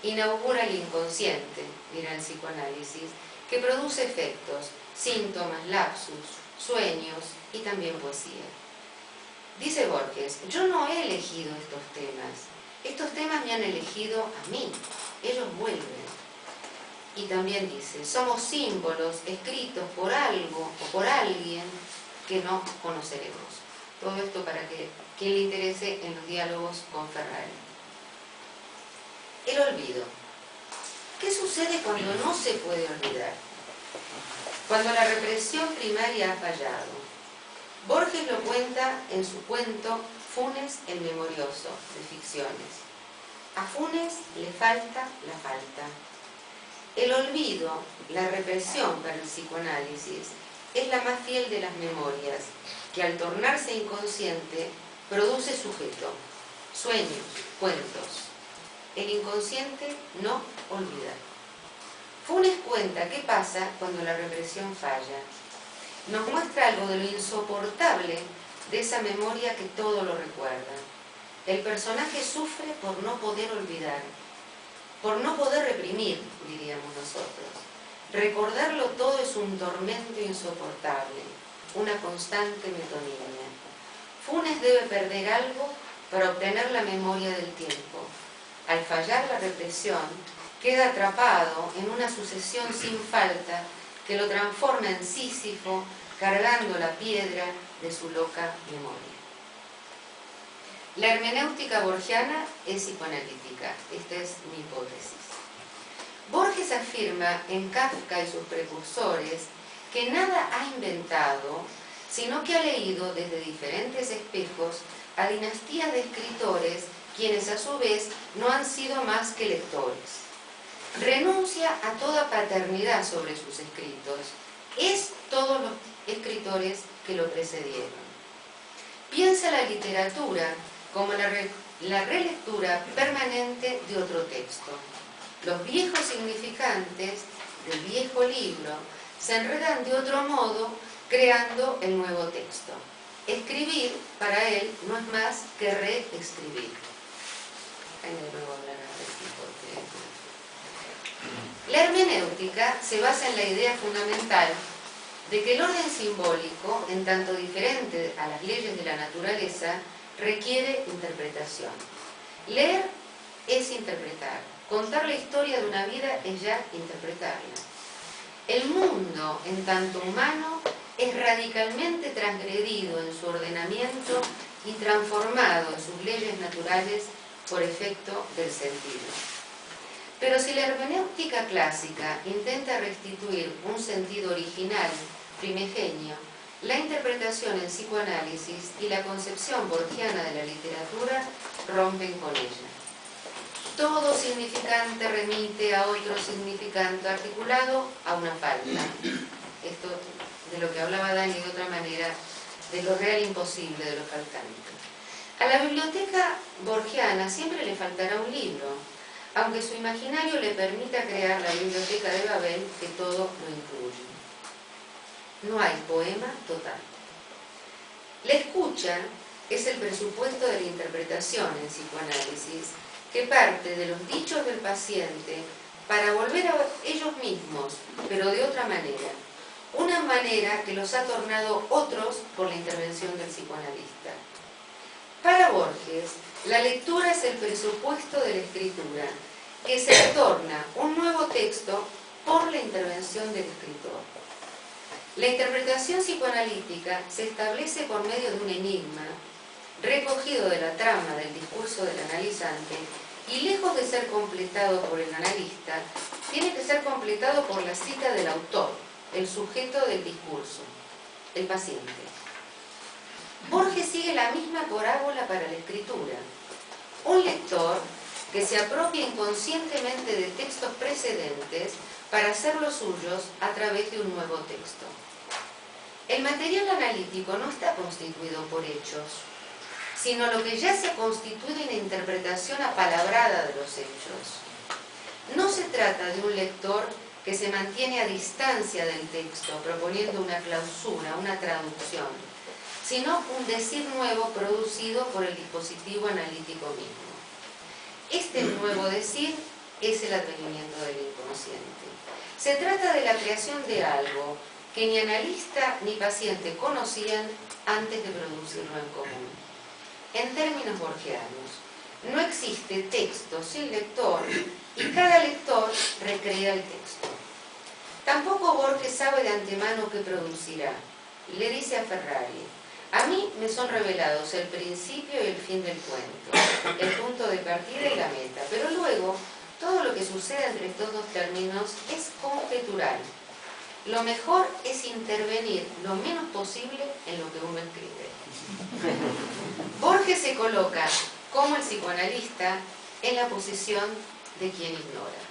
inaugura el inconsciente, dirá el psicoanálisis, que produce efectos, síntomas, lapsus, sueños y también poesía. Dice Borges: yo no he elegido estos temas me han elegido a mí, ellos vuelven. también dice, somos símbolos escritos por algo o por alguien que no conoceremos. Todo esto para que quien le interese en los diálogos con Ferrari. El olvido. ¿Qué sucede cuando no se puede olvidar? Cuando la represión primaria ha fallado. Borges lo cuenta en su cuento Funes el Memorioso, de Ficciones. A Funes le falta la falta. El olvido, la represión para el psicoanálisis, es la más fiel de las memorias, que al tornarse inconsciente produce sujeto, sueños, cuentos. El inconsciente no olvida. Funes cuenta qué pasa cuando la represión falla. Nos muestra algo de lo insoportable de esa memoria que todo lo recuerda. El personaje sufre por no poder olvidar, por no poder reprimir, diríamos nosotros. Recordarlo todo es un tormento insoportable, una constante metonimia. Funes debe perder algo para obtener la memoria del tiempo. Al fallar la represión, queda atrapado en una sucesión sin falta que lo transforma en Sísifo cargando la piedra de su loca memoria. La hermenéutica borgiana es psicoanalítica, esta es mi hipótesis. Borges afirma en Kafka y sus precursores que nada ha inventado, sino que ha leído desde diferentes espejos a dinastías de escritores quienes a su vez no han sido más que lectores. Renuncia a toda paternidad sobre sus escritos, es todos los escritores que lo precedieron. Piensa la literatura como la relectura permanente de otro texto. Los viejos significantes del viejo libro se enredan de otro modo creando el nuevo texto. Escribir para él no es más que reescribir. La hermenéutica se basa en la idea fundamental de que el orden simbólico, en tanto diferente a las leyes de la naturaleza, requiere interpretación. Leer es interpretar. Contar la historia de una vida es ya interpretarla. El mundo, en tanto humano, es radicalmente transgredido en su ordenamiento y transformado en sus leyes naturales por efecto del sentido. Pero si la hermenéutica clásica intenta restituir un sentido original, primigenio, la interpretación en psicoanálisis y la concepción borgiana de la literatura rompen con ella. Todo significante remite a otro significante articulado a una falta. Esto de lo que hablaba Dani de otra manera, de lo real imposible, de lo faltante. A la biblioteca borgiana siempre le faltará un libro, aunque su imaginario le permita crear la biblioteca de Babel que todo lo incluye. No hay poema total. La escucha es el presupuesto de la interpretación en psicoanálisis, que parte de los dichos del paciente para volver a ellos mismos, pero de otra manera. Una manera que los ha tornado otros por la intervención del psicoanalista. Para Borges, la lectura es el presupuesto de la escritura, que se torna un nuevo texto por la intervención del escritor. La interpretación psicoanalítica se establece por medio de un enigma, recogido de la trama del discurso del analizante, y lejos de ser completado por el analista, tiene que ser completado por la cita del autor, el sujeto del discurso, el paciente. Borges sigue la misma parábola para la escritura. Un lector que se apropia inconscientemente de textos precedentes para hacerlos suyos a través de un nuevo texto. El material analítico no está constituido por hechos, sino lo que ya se constituye en interpretación apalabrada de los hechos. No se trata de un lector que se mantiene a distancia del texto, proponiendo una clausura, una traducción, sino un decir nuevo producido por el dispositivo analítico mismo. Este nuevo decir es el advenimiento del inconsciente. Se trata de la creación de algo que ni analista ni paciente conocían antes de producirlo en común. En términos borgianos, no existe texto sin lector y cada lector recrea el texto. Tampoco Borges sabe de antemano qué producirá. Le dice a Ferrari: a mí me son revelados el principio y el fin del cuento, el punto de partida y la meta, pero luego todo lo que sucede entre estos dos términos es conjetural. Lo mejor es intervenir lo menos posible en lo que uno escribe. Borges se coloca como el psicoanalista en la posición de quien ignora.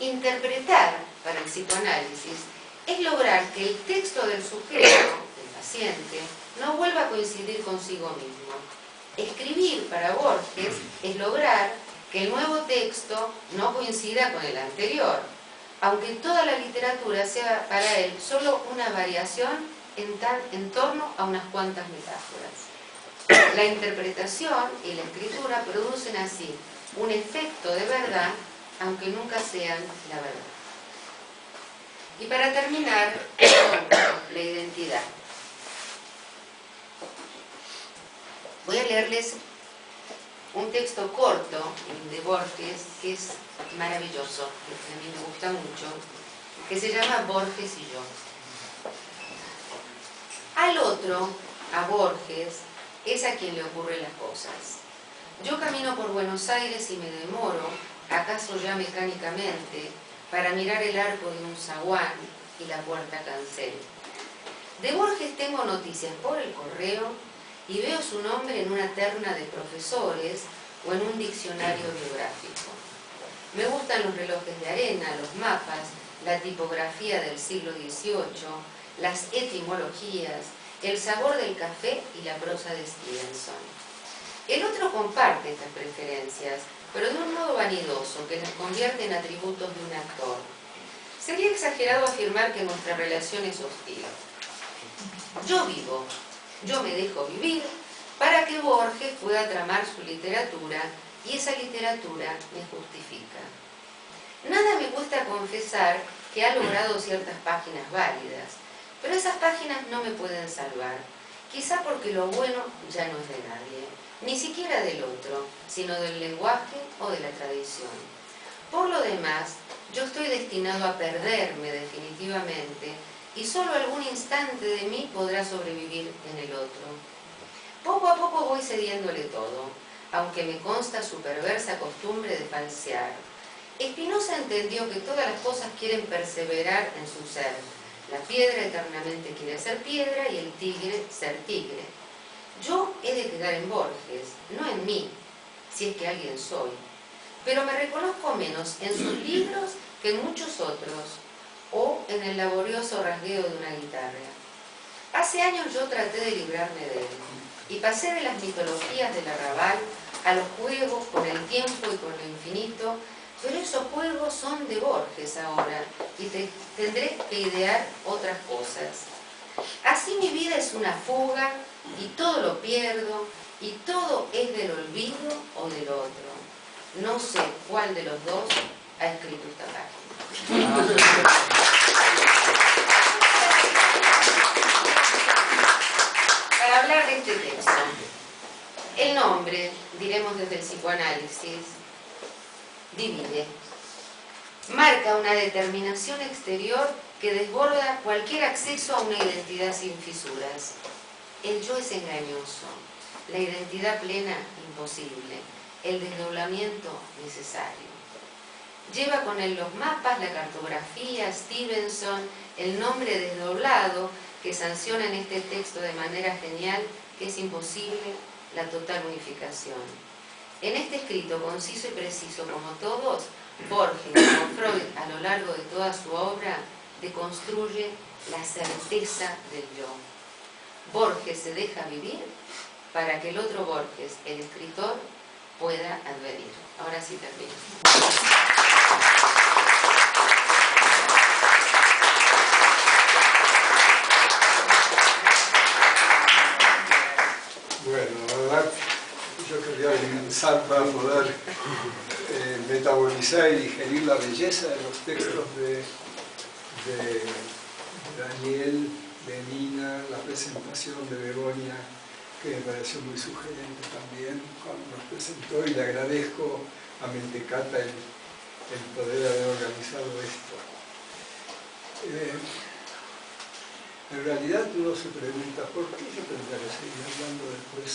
Interpretar para el psicoanálisis es lograr que el texto del sujeto, del paciente, no vuelva a coincidir consigo mismo. Escribir para Borges es lograr que el nuevo texto no coincida con el anterior, aunque toda la literatura sea para él solo una variación en torno a unas cuantas metáforas. La interpretación y la escritura producen así un efecto de verdad, aunque nunca sean la verdad. Y para terminar, la identidad. Voy a leerles un texto corto de Borges que es maravilloso, que a mí me gusta mucho, que se llama Borges y yo. Al otro, a Borges, es a quien le ocurren las cosas. Yo camino por Buenos Aires y me demoro, acaso ya mecánicamente, para mirar el arco de un zaguán y la puerta cancel. De Borges tengo noticias por el correo y veo su nombre en una terna de profesores o en un diccionario biográfico. Me gustan los relojes de arena, los mapas, la tipografía del siglo XVIII, las etimologías, el sabor del café y la prosa de Stevenson. El otro comparte estas preferencias, pero de un modo vanidoso que las convierte en atributos de un actor. Sería exagerado afirmar que nuestra relación es hostil. Yo vivo, yo me dejo vivir para que Borges pueda tramar su literatura y esa literatura me justifica. Nada me cuesta confesar que ha logrado ciertas páginas válidas, pero esas páginas no me pueden salvar, quizá porque lo bueno ya no es de nadie, ni siquiera del otro, sino del lenguaje o de la tradición. Por lo demás, yo estoy destinado a perderme definitivamente y solo algún instante de mí podrá sobrevivir en el otro. Poco a poco voy cediéndole todo, aunque me consta su perversa costumbre de falsear. Spinoza entendió que todas las cosas quieren perseverar en su ser. La piedra eternamente quiere ser piedra y el tigre ser tigre. Yo he de quedar en Borges, no en mí, si es que alguien soy. Pero me reconozco menos en sus libros que en muchos otros, o en el laborioso rasgueo de una guitarra. Hace años yo traté de librarme de él, y pasé de las mitologías del arrabal a los juegos con el tiempo y con lo infinito, pero esos juegos son de Borges ahora, y tendré que idear otras cosas. Así mi vida es una fuga, y todo lo pierdo, y todo es del olvido o del otro. No sé cuál de los dos ha escrito esta página. Para hablar de este texto, el nombre, diremos desde el psicoanálisis, divide. Marca una determinación exterior que desborda cualquier acceso a una identidad sin fisuras. El yo es engañoso, la identidad plena imposible, el desdoblamiento necesario. Lleva con él los mapas, la cartografía, Stevenson, el nombre desdoblado que sanciona en este texto de manera genial que es imposible la total unificación. En este escrito conciso y preciso como todos, Borges, como Freud, a lo largo de toda su obra, deconstruye la certeza del yo. Borges se deja vivir para que el otro Borges, el escritor, pueda advenir. Ahora sí termino. Bueno, la verdad, yo quería comenzar para poder metabolizar y digerir la belleza de los textos de Daniel, de Nina, la presentación de Begoña, que me pareció muy sugerente también cuando nos presentó, y le agradezco a Mentecata el poder haber organizado esto. En realidad uno se pregunta, ¿por qué yo tendría que seguir hablando después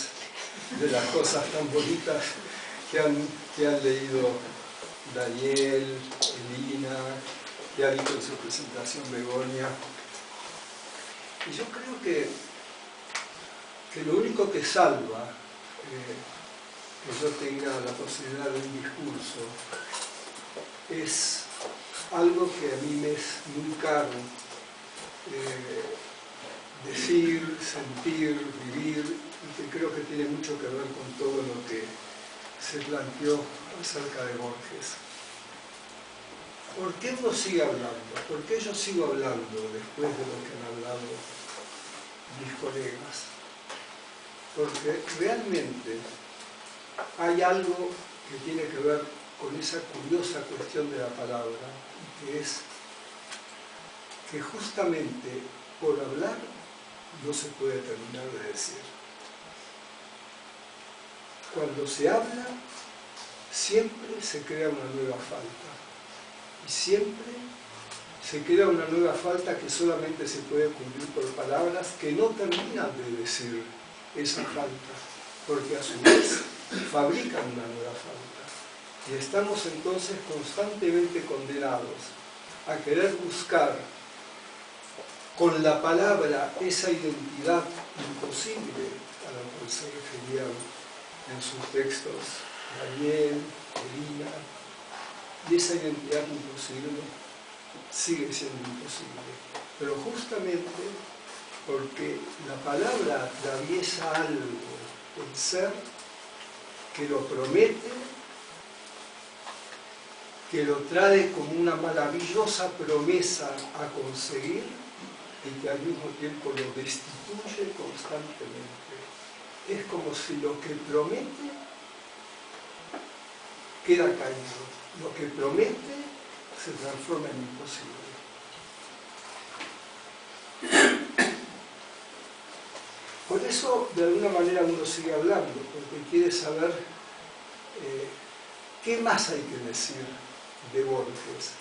de las cosas tan bonitas que han leído Daniel, Elina, que ha dicho en su presentación Begoña? Y yo creo que lo único que salva que yo tenga la posibilidad de un discurso es algo que a mí me es muy caro decir, sentir, vivir, y que creo que tiene mucho que ver con todo lo que se planteó acerca de Borges. ¿Por qué uno sigue hablando? ¿Por qué yo sigo hablando después de lo que han hablado mis colegas? Porque realmente hay algo que tiene que ver con esa curiosa cuestión de la palabra, que es que justamente por hablar no se puede terminar de decir. Cuando se habla, siempre se crea una nueva falta. Y siempre se crea una nueva falta que solamente se puede cumplir por palabras que no terminan de decir esa falta, porque a su vez fabrican una nueva falta. Y estamos entonces constantemente condenados a querer buscar con la palabra esa identidad imposible a la cual se referían en sus textos Daniel, Elina, y esa identidad imposible sigue siendo imposible. Pero justamente porque la palabra atraviesa algo, el ser, que lo promete, que lo trae como una maravillosa promesa a conseguir y que al mismo tiempo lo destituye constantemente. Es como si lo que promete queda caído, lo que promete se transforma en imposible. Por eso, de alguna manera, uno sigue hablando, porque quiere saber qué más hay que decir de Borges.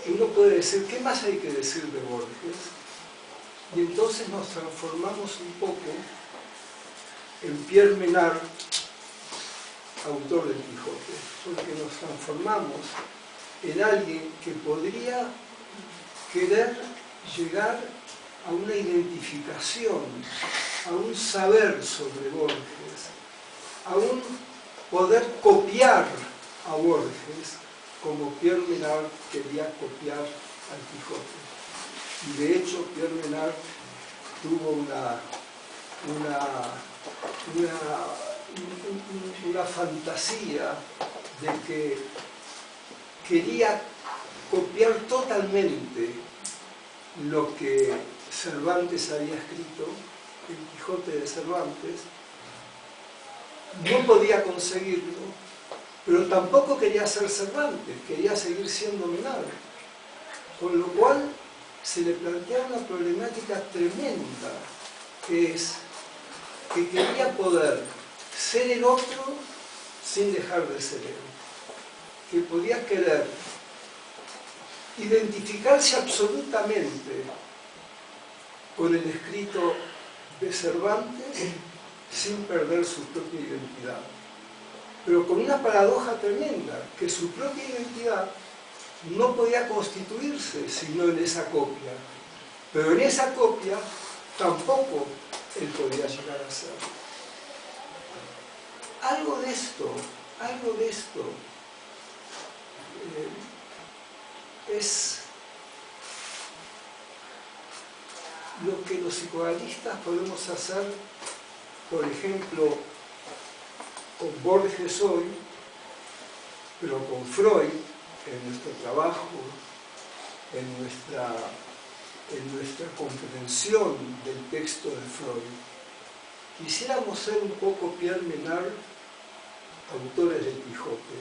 Y uno puede decir, ¿qué más hay que decir de Borges? Y entonces nos transformamos un poco en Pierre Menard, autor del Quijote, porque nos transformamos en alguien que podría querer llegar a una identificación, a un saber sobre Borges, a un poder copiar a Borges como Pierre Menard quería copiar al Quijote. Y de hecho Pierre Menard tuvo una fantasía de que quería copiar totalmente lo que Cervantes había escrito, el Quijote de Cervantes. No podía conseguirlo, pero tampoco quería ser Cervantes, quería seguir siendo Menard. Con lo cual se le plantea una problemática tremenda, que es que quería poder ser el otro sin dejar de ser él. Que podía querer identificarse absolutamente con el escrito de Cervantes sin perder su propia identidad. Pero con una paradoja tremenda, que su propia identidad no podía constituirse sino en esa copia. Pero en esa copia tampoco él podía llegar a ser. Algo de esto es lo que los psicoanalistas podemos hacer, por ejemplo, con Borges hoy, pero con Freud, en nuestro trabajo, en nuestra comprensión del texto de Freud. Quisiéramos ser un poco Pierre Menard, autores del Quijote.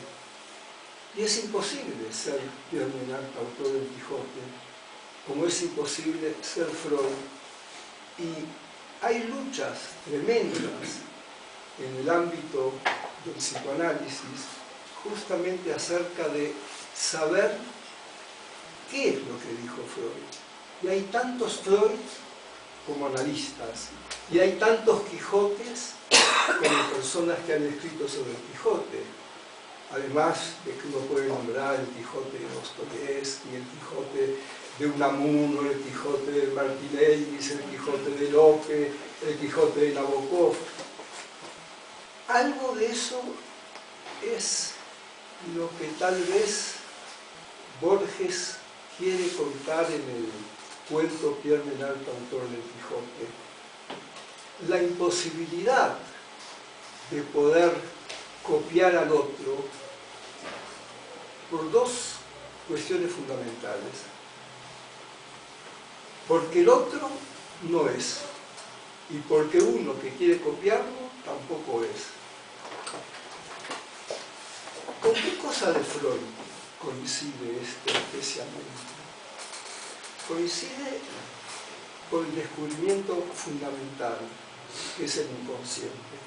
Y es imposible ser Pierre Menard, autor del Quijote, como es imposible ser Freud. Y hay luchas tremendas en el ámbito del psicoanálisis justamente acerca de saber ¿qué es lo que dijo Freud? Y hay tantos Freud como analistas, y hay tantos Quijotes como personas que han escrito sobre el Quijote. Además de que uno puede nombrar el Quijote de Dostoyevsky, el Quijote de Unamuno, el Quijote de Martinellis, el Quijote de Lope, el Quijote de Nabokov. Algo de eso es lo que tal vez Borges quiere contar en el cuento Pierre Menard, autor del Quijote. La imposibilidad de poder copiar al otro por dos cuestiones fundamentales. Porque el otro no es, y porque uno que quiere copiarlo tampoco es. ¿Con qué cosa de Freud coincide esto especialmente? Coincide con el descubrimiento fundamental, que es el inconsciente.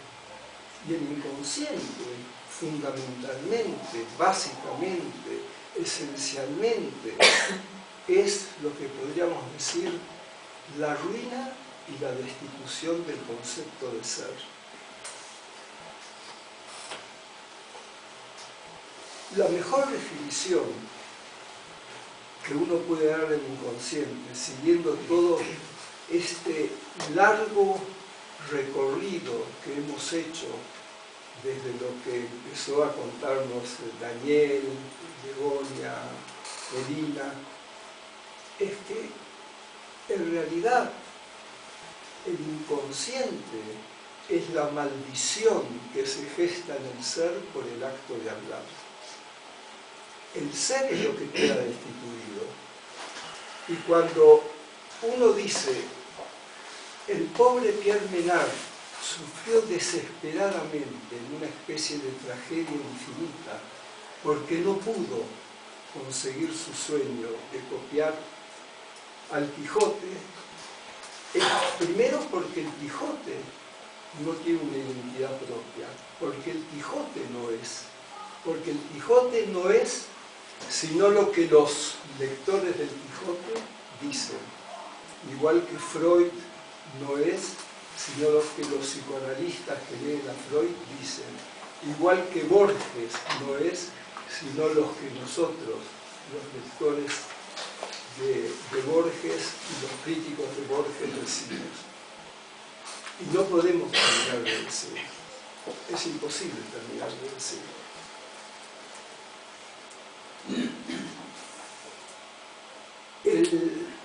Y el inconsciente, fundamentalmente, básicamente, esencialmente, es lo que podríamos decir la ruina y la destitución del concepto de ser. La mejor definición que uno puede dar del inconsciente, siguiendo todo este largo recorrido que hemos hecho desde lo que empezó a contarnos Daniel, Begoña, Elina, es que en realidad el inconsciente es la maldición que se gesta en el ser por el acto de hablar. El ser es lo que queda destituido. Y cuando uno dice, el pobre Pierre Menard sufrió desesperadamente en una especie de tragedia infinita porque no pudo conseguir su sueño de copiar al Quijote, es primero porque el Quijote no tiene una identidad propia, porque el Quijote no es sino lo que los lectores del Quijote dicen, igual que Freud no es sino lo que los psicoanalistas que leen a Freud dicen, igual que Borges no es sino los que nosotros, los lectores de Borges y los críticos de Borges decimos. Y no podemos terminar de decir. Es imposible terminar de decir.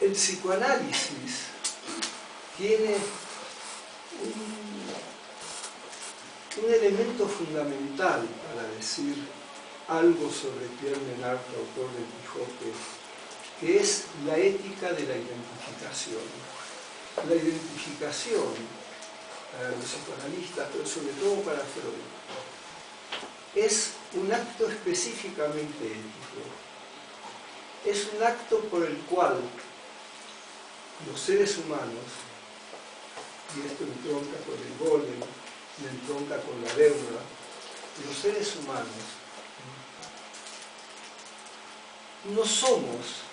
El psicoanálisis tiene un elemento fundamental para decir algo sobre Pierre Menard, autor del Quijote, que es la ética de la identificación. La identificación para los psicoanalistas, pero sobre todo para Freud, es un acto específicamente ético. Es un acto por el cual los seres humanos, y esto entronca con el golem, y entronca con la deuda, los seres humanos no somos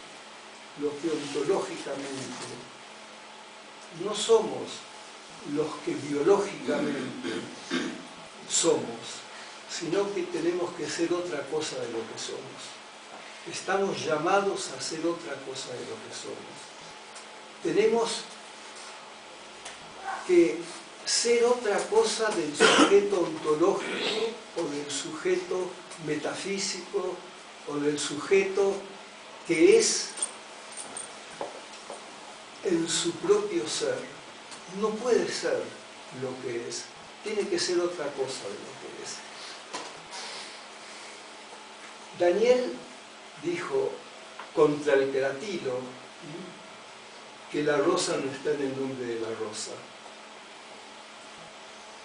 lo que ontológicamente, no somos los que biológicamente somos, sino que tenemos que ser otra cosa de lo que somos. Estamos llamados a ser otra cosa de lo que somos. Tenemos que ser otra cosa del sujeto ontológico o del sujeto metafísico o del sujeto que es en su propio ser. No puede ser lo que es, tiene que ser otra cosa de lo que es. Daniel dijo contra el queratilo que la rosa no está en el nombre de la rosa.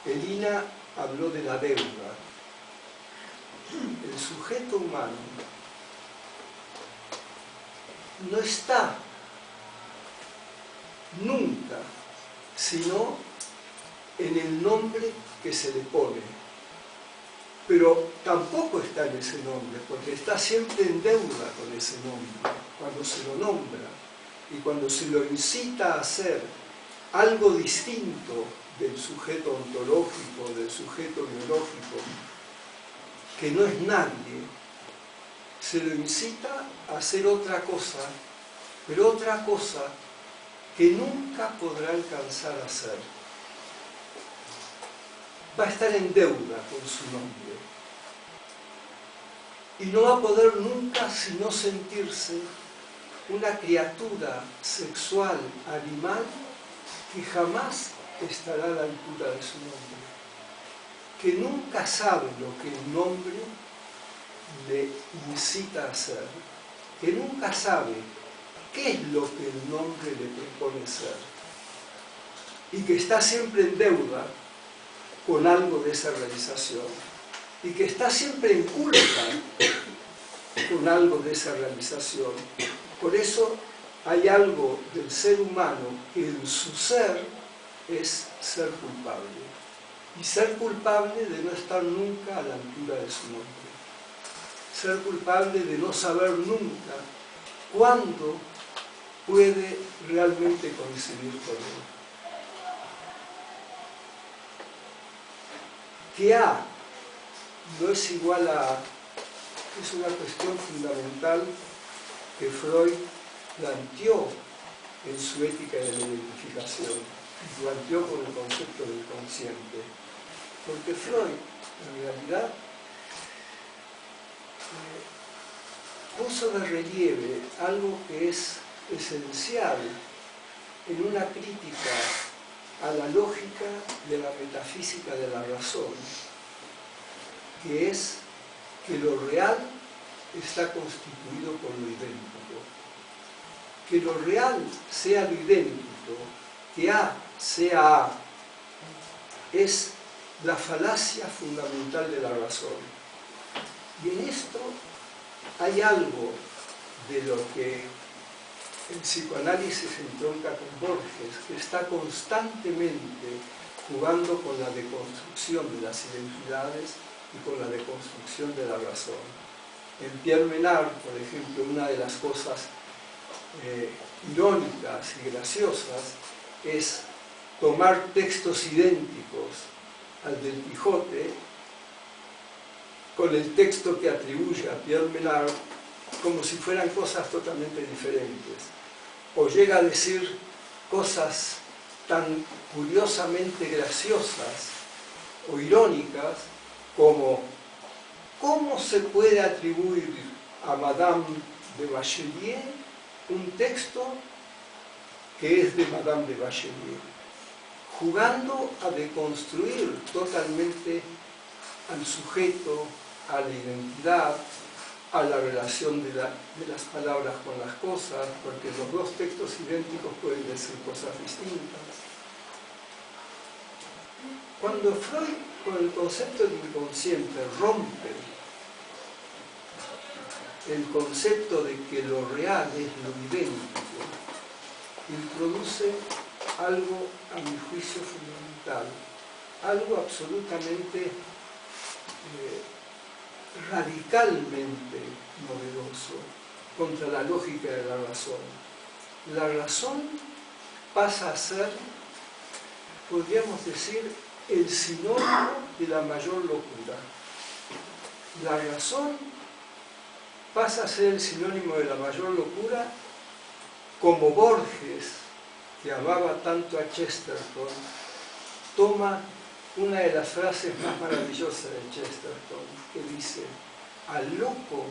Elina habló de la deuda. El sujeto humano no está nunca sino en el nombre que se le pone, pero tampoco está en ese nombre porque está siempre en deuda con ese nombre, cuando se lo nombra y cuando se lo incita a hacer algo distinto del sujeto ontológico, del sujeto biológico, que no es nadie, se lo incita a hacer otra cosa, pero otra cosa que nunca podrá alcanzar a ser. Va a estar en deuda con su nombre y no va a poder nunca sino sentirse una criatura sexual, animal, que jamás estará a la altura de su nombre, que nunca sabe lo que el nombre le incita a hacer, que nunca sabe qué es lo que el nombre le propone ser, y que está siempre en deuda con algo de esa realización, y que está siempre en culpa con algo de esa realización. Por eso hay algo del ser humano que en su ser es ser culpable, y ser culpable de no estar nunca a la altura de su nombre, ser culpable de no saber nunca cuándo puede realmente coincidir con él. Que A no es igual a... es una cuestión fundamental que Freud planteó en su ética de la identificación, y planteó con el concepto del consciente. Porque Freud, en realidad, puso de relieve algo que es esencial en una crítica a la lógica de la metafísica de la razón, que es que lo real está constituido por lo idéntico. Que lo real sea lo idéntico, que A sea A, es la falacia fundamental de la razón. Y en esto hay algo de lo que el psicoanálisis entronca con Borges, que está constantemente jugando con la deconstrucción de las identidades y con la deconstrucción de la razón. En Pierre Menard, por ejemplo, una de las cosas irónicas y graciosas es tomar textos idénticos al del Quijote con el texto que atribuye a Pierre Menard como si fueran cosas totalmente diferentes. O llega a decir cosas tan curiosamente graciosas o irónicas como ¿cómo se puede atribuir a Madame de Bachelier un texto que es de Madame de Bachelier? Jugando a deconstruir totalmente al sujeto, a la identidad, a la relación de las palabras con las cosas, porque los dos textos idénticos pueden decir cosas distintas. Cuando Freud, con el concepto de inconsciente, rompe el concepto de que lo real es lo idéntico, introduce algo, a mi juicio, fundamental, algo absolutamente radicalmente novedoso contra la lógica de la razón. La razón pasa a ser, podríamos decir, el sinónimo de la mayor locura. La razón pasa a ser el sinónimo de la mayor locura, como Borges, que amaba tanto a Chesterton, toma una de las frases más maravillosas de Chesterton, que dice: al loco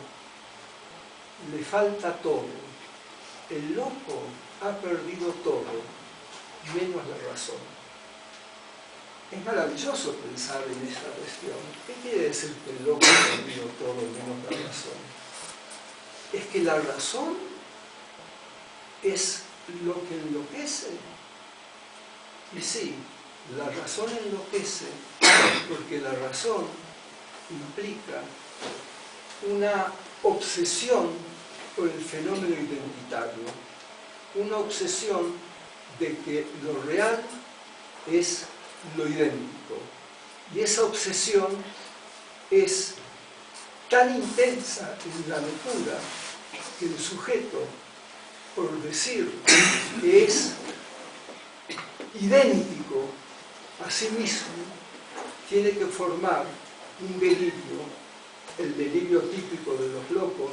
le falta todo, el loco ha perdido todo, menos la razón. Es maravilloso pensar en esta cuestión. ¿Qué quiere decir que el loco ha perdido todo, menos la razón? Es que la razón es lo que enloquece. Y sí, la razón enloquece porque la razón implica una obsesión por el fenómeno identitario, una obsesión de que lo real es lo idéntico. Y esa obsesión es tan intensa en la locura que el sujeto, por decir, es idéntico a sí mismo, tiene que formar un delirio, el delirio típico de los locos,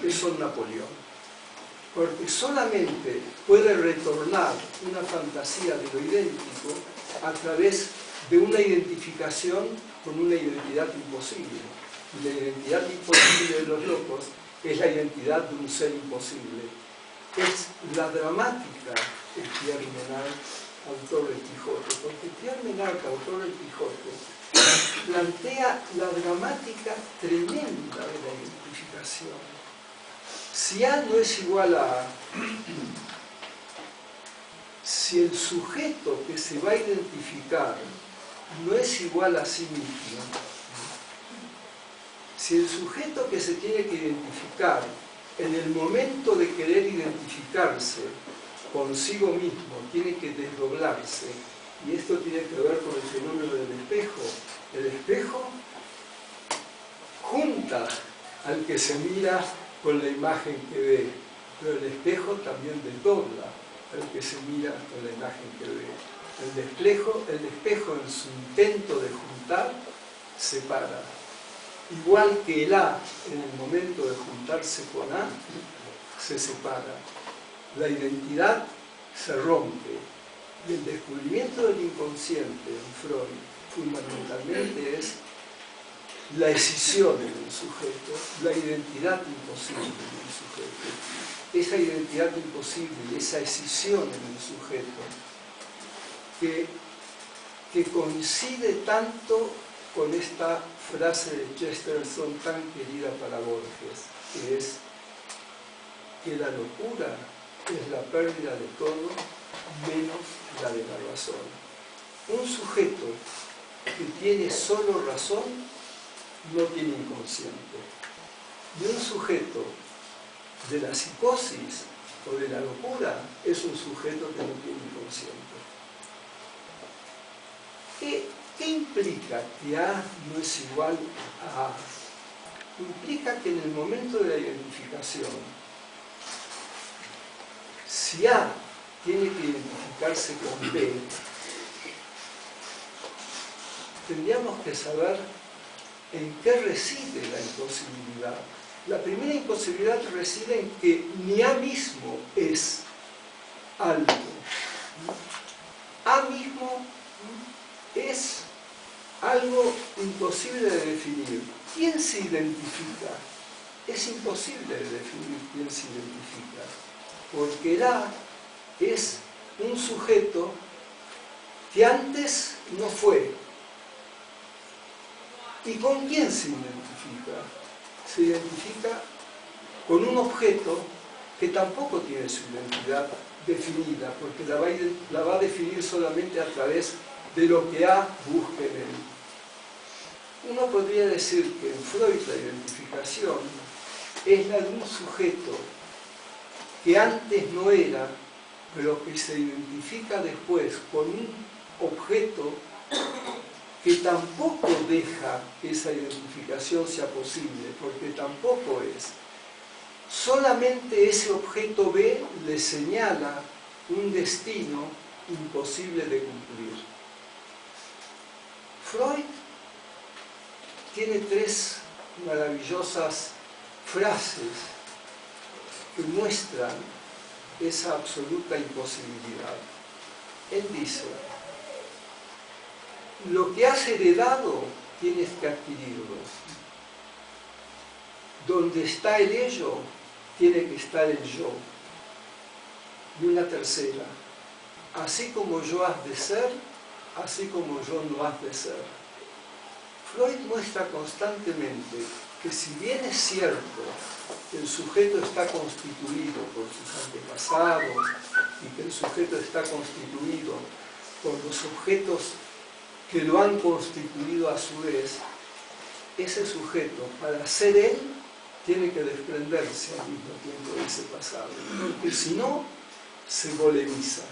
que son Napoleón. Porque solamente puede retornar una fantasía de lo idéntico a través de una identificación con una identidad imposible. Y la identidad imposible de los locos es la identidad de un ser imposible. Es la dramática de Pierre Menard, autor del Quijote, porque Pierre Menard, autor del Quijote, plantea la dramática tremenda de la identificación. Si A no es igual a A, si el sujeto que se va a identificar no es igual a sí mismo, si el sujeto que se tiene que identificar en el momento de querer identificarse consigo mismo tiene que desdoblarse, y esto tiene que ver con el fenómeno del espejo. El espejo junta al que se mira con la imagen que ve, pero el espejo también desdobla al que se mira con la imagen que ve. El espejo en su intento de juntar separa. Igual que el A en el momento de juntarse con A se separa. La identidad se rompe. Y el descubrimiento del inconsciente en Freud fundamentalmente es la escisión en el sujeto, la identidad imposible en el sujeto. Esa identidad imposible, esa escisión en el sujeto, que coincide tanto con esta frase de Chesterton tan querida para Borges, que es que la locura es la pérdida de todo menos la de la razón. Un sujeto que tiene solo razón no tiene inconsciente. Y un sujeto de la psicosis o de la locura es un sujeto que no tiene inconsciente. ¿Qué implica que A no es igual a A? Implica que en el momento de la identificación, si A tiene que identificarse con B, tendríamos que saber en qué reside la imposibilidad. La primera imposibilidad reside en que ni A mismo es algo. A mismo es algo imposible de definir. ¿Quién se identifica? Es imposible de definir quién se identifica, porque el A es un sujeto que antes no fue. ¿Y con quién se identifica? Se identifica con un objeto que tampoco tiene su identidad definida, porque la va a definir solamente a través de lo que A busque en él. Uno podría decir que en Freud la identificación es la de un sujeto que antes no era, pero que se identifica después con un objeto que tampoco deja que esa identificación sea posible, porque tampoco es. Solamente ese objeto B le señala un destino imposible de cumplir. Freud tiene tres maravillosas frases que muestran esa absoluta imposibilidad. Él dice: lo que has heredado tienes que adquirirlo. Donde está el ello, tiene que estar el yo. Y una tercera: así como yo has de ser, así como yo no has de ser. Freud muestra constantemente que si bien es cierto que el sujeto está constituido por sus antepasados y que el sujeto está constituido por los objetos que lo han constituido a su vez, ese sujeto, para ser él, tiene que desprenderse al mismo tiempo de ese pasado, porque si no, se volemiza.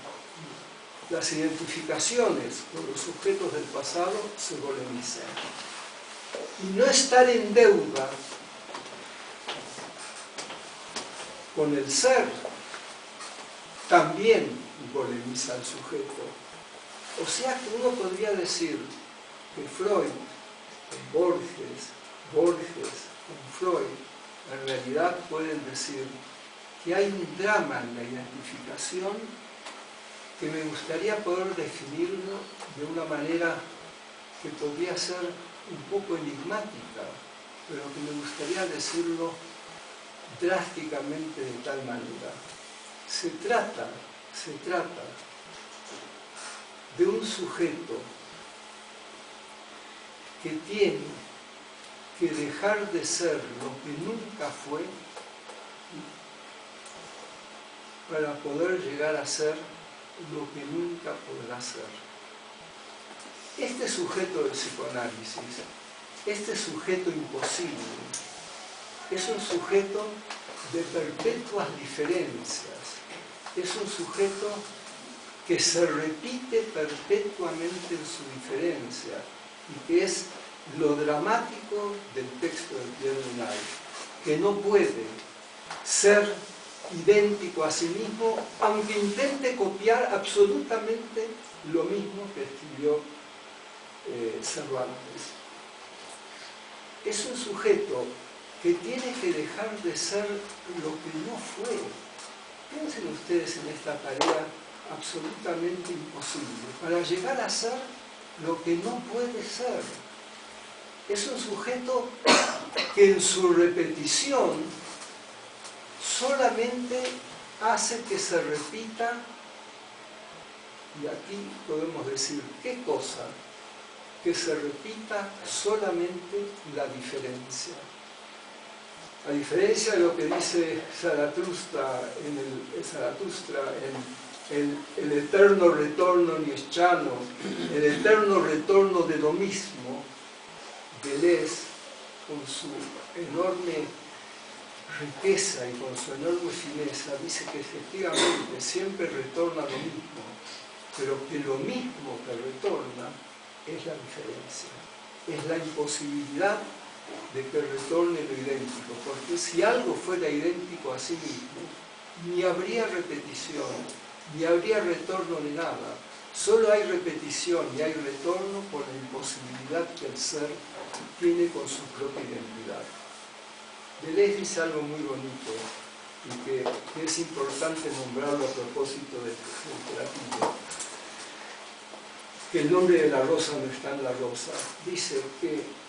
Las identificaciones con los sujetos del pasado se volemizan. Y no estar en deuda con el ser, también golemiza al sujeto. O sea que uno podría decir que Freud, con Borges, con Freud, en realidad pueden decir que hay un drama en la identificación que me gustaría poder definirlo de una manera que podría ser un poco enigmática, pero que me gustaría decirlo drásticamente de tal manera. Se trata de un sujeto que tiene que dejar de ser lo que nunca fue para poder llegar a ser lo que nunca podrá ser. Este sujeto del psicoanálisis, este sujeto imposible, es un sujeto de perpetuas diferencias, es un sujeto que se repite perpetuamente en su diferencia y que es lo dramático del texto de Pierre Bernal, que no puede ser idéntico a sí mismo, aunque intente copiar absolutamente lo mismo que escribió Cervantes. Es un sujeto que tiene que dejar de ser lo que no fue. Piensen ustedes en esta tarea absolutamente imposible, para llegar a ser lo que no puede ser. Es un sujeto que en su repetición solamente hace que se repita, y aquí podemos decir, ¿qué cosa? Que se repita solamente la diferencia. A diferencia de lo que dice Zaratustra en el eterno retorno nietzscheano, el eterno retorno de lo mismo, Deleuze, con su enorme riqueza y con su enorme fineza, dice que efectivamente siempre retorna lo mismo, pero que lo mismo que retorna es la diferencia, es la imposibilidad de que retorne lo idéntico, porque si algo fuera idéntico a sí mismo, ni habría repetición, ni habría retorno de nada. Solo hay repetición y hay retorno por la imposibilidad que el ser tiene con su propia identidad. Deleuze dice algo muy bonito y que es importante nombrarlo a propósito del platillo, que el nombre de la rosa no está en la rosa. Dice que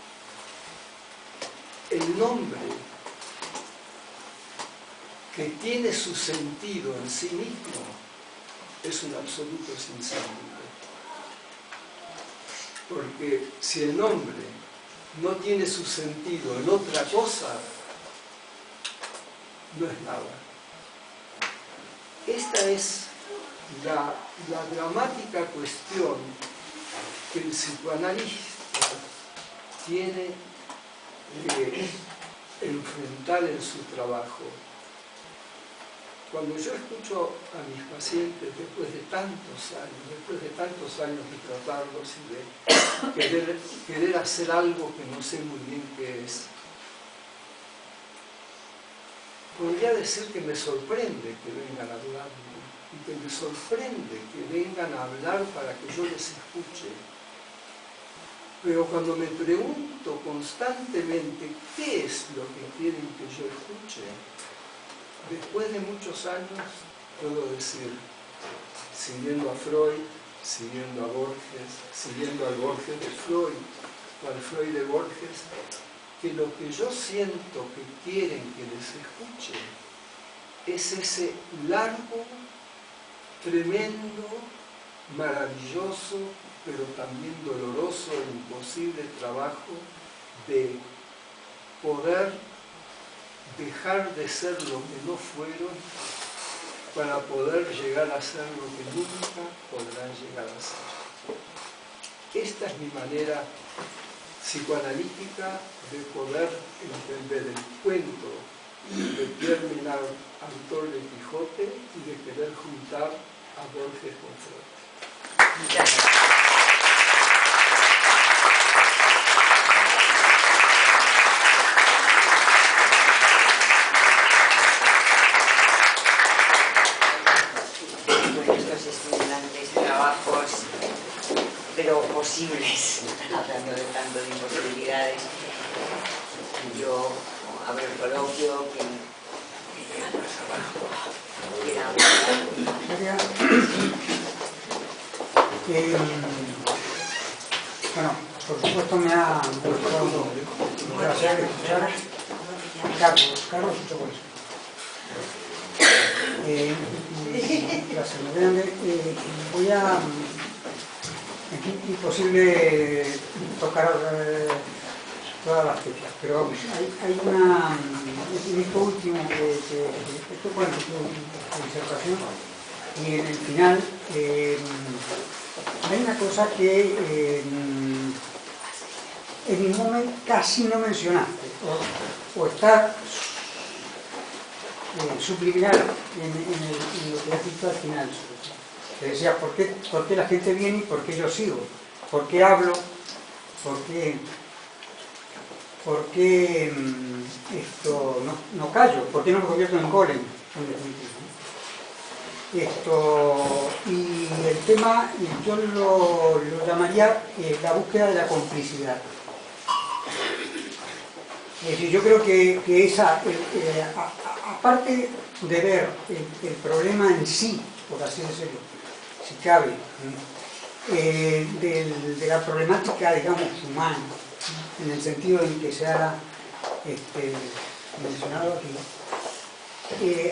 el nombre que tiene su sentido en sí mismo es un absoluto sinsentido. Porque si el nombre no tiene su sentido en otra cosa, no es nada. Esta es la dramática cuestión que el psicoanalista tiene que enfrentar en su trabajo. Cuando yo escucho a mis pacientes después de tantos años de tratarlos y de querer hacer algo que no sé muy bien qué es, podría decir que me sorprende que vengan a hablarme y que me sorprende que vengan a hablar para que yo les escuche. Pero cuando me pregunto constantemente qué es lo que quieren que yo escuche, después de muchos años puedo decir, siguiendo a Freud, siguiendo a Borges, siguiendo al Borges de Freud, o al Freud de Borges, que lo que yo siento que quieren que les escuche es ese largo, tremendo, maravilloso, pero también doloroso e imposible trabajo de poder dejar de ser lo que no fueron para poder llegar a ser lo que nunca podrán llegar a ser. Esta es mi manera psicoanalítica de poder entender el cuento de Pierre Menard, autor de Quijote, y de querer juntar a Borges con Freud. Muchas gracias. imposibles, hablando de tanto de imposibilidades. Yo abro el coloquio, bueno, por supuesto me ha gustado escuchar Carlos Chocoles. Gracias, voy a... Es imposible tocar todas las teclas, pero vamos, hay una... En esto último, esto fue en su disertación, y en el final hay una cosa que en ningún momento casi no mencionaste, o está subliminal en lo que has dicho al final. Te decía, ¿por qué la gente viene y por qué yo sigo? ¿Por qué hablo? ¿Por qué esto no callo? ¿Por qué no me convierto en golem? En definitiva. Y el tema, yo lo llamaría la búsqueda de la complicidad. Es decir, yo creo que esa, aparte de ver el problema en sí, por así decirlo, si cabe, de la problemática, digamos, humana, en el sentido en que se ha mencionado aquí,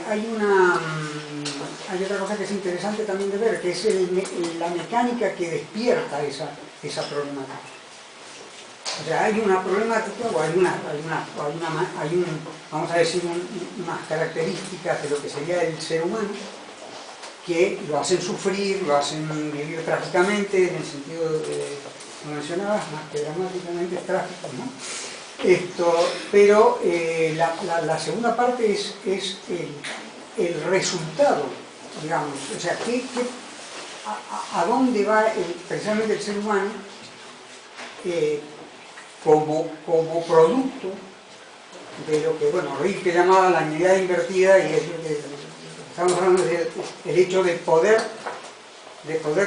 hay otra cosa que es interesante también de ver, que es la mecánica que despierta esa problemática. O sea, hay una problemática o vamos a decir, unas características de lo que sería el ser humano que lo hacen sufrir, lo hacen vivir trágicamente, en el sentido que mencionabas, más que dramáticamente es trágico, ¿no? Pero la segunda parte es el resultado, digamos, o sea, a dónde va precisamente el ser humano como producto de lo que, bueno, Rilke llamaba la actividad invertida, y es lo que estamos hablando del hecho de poder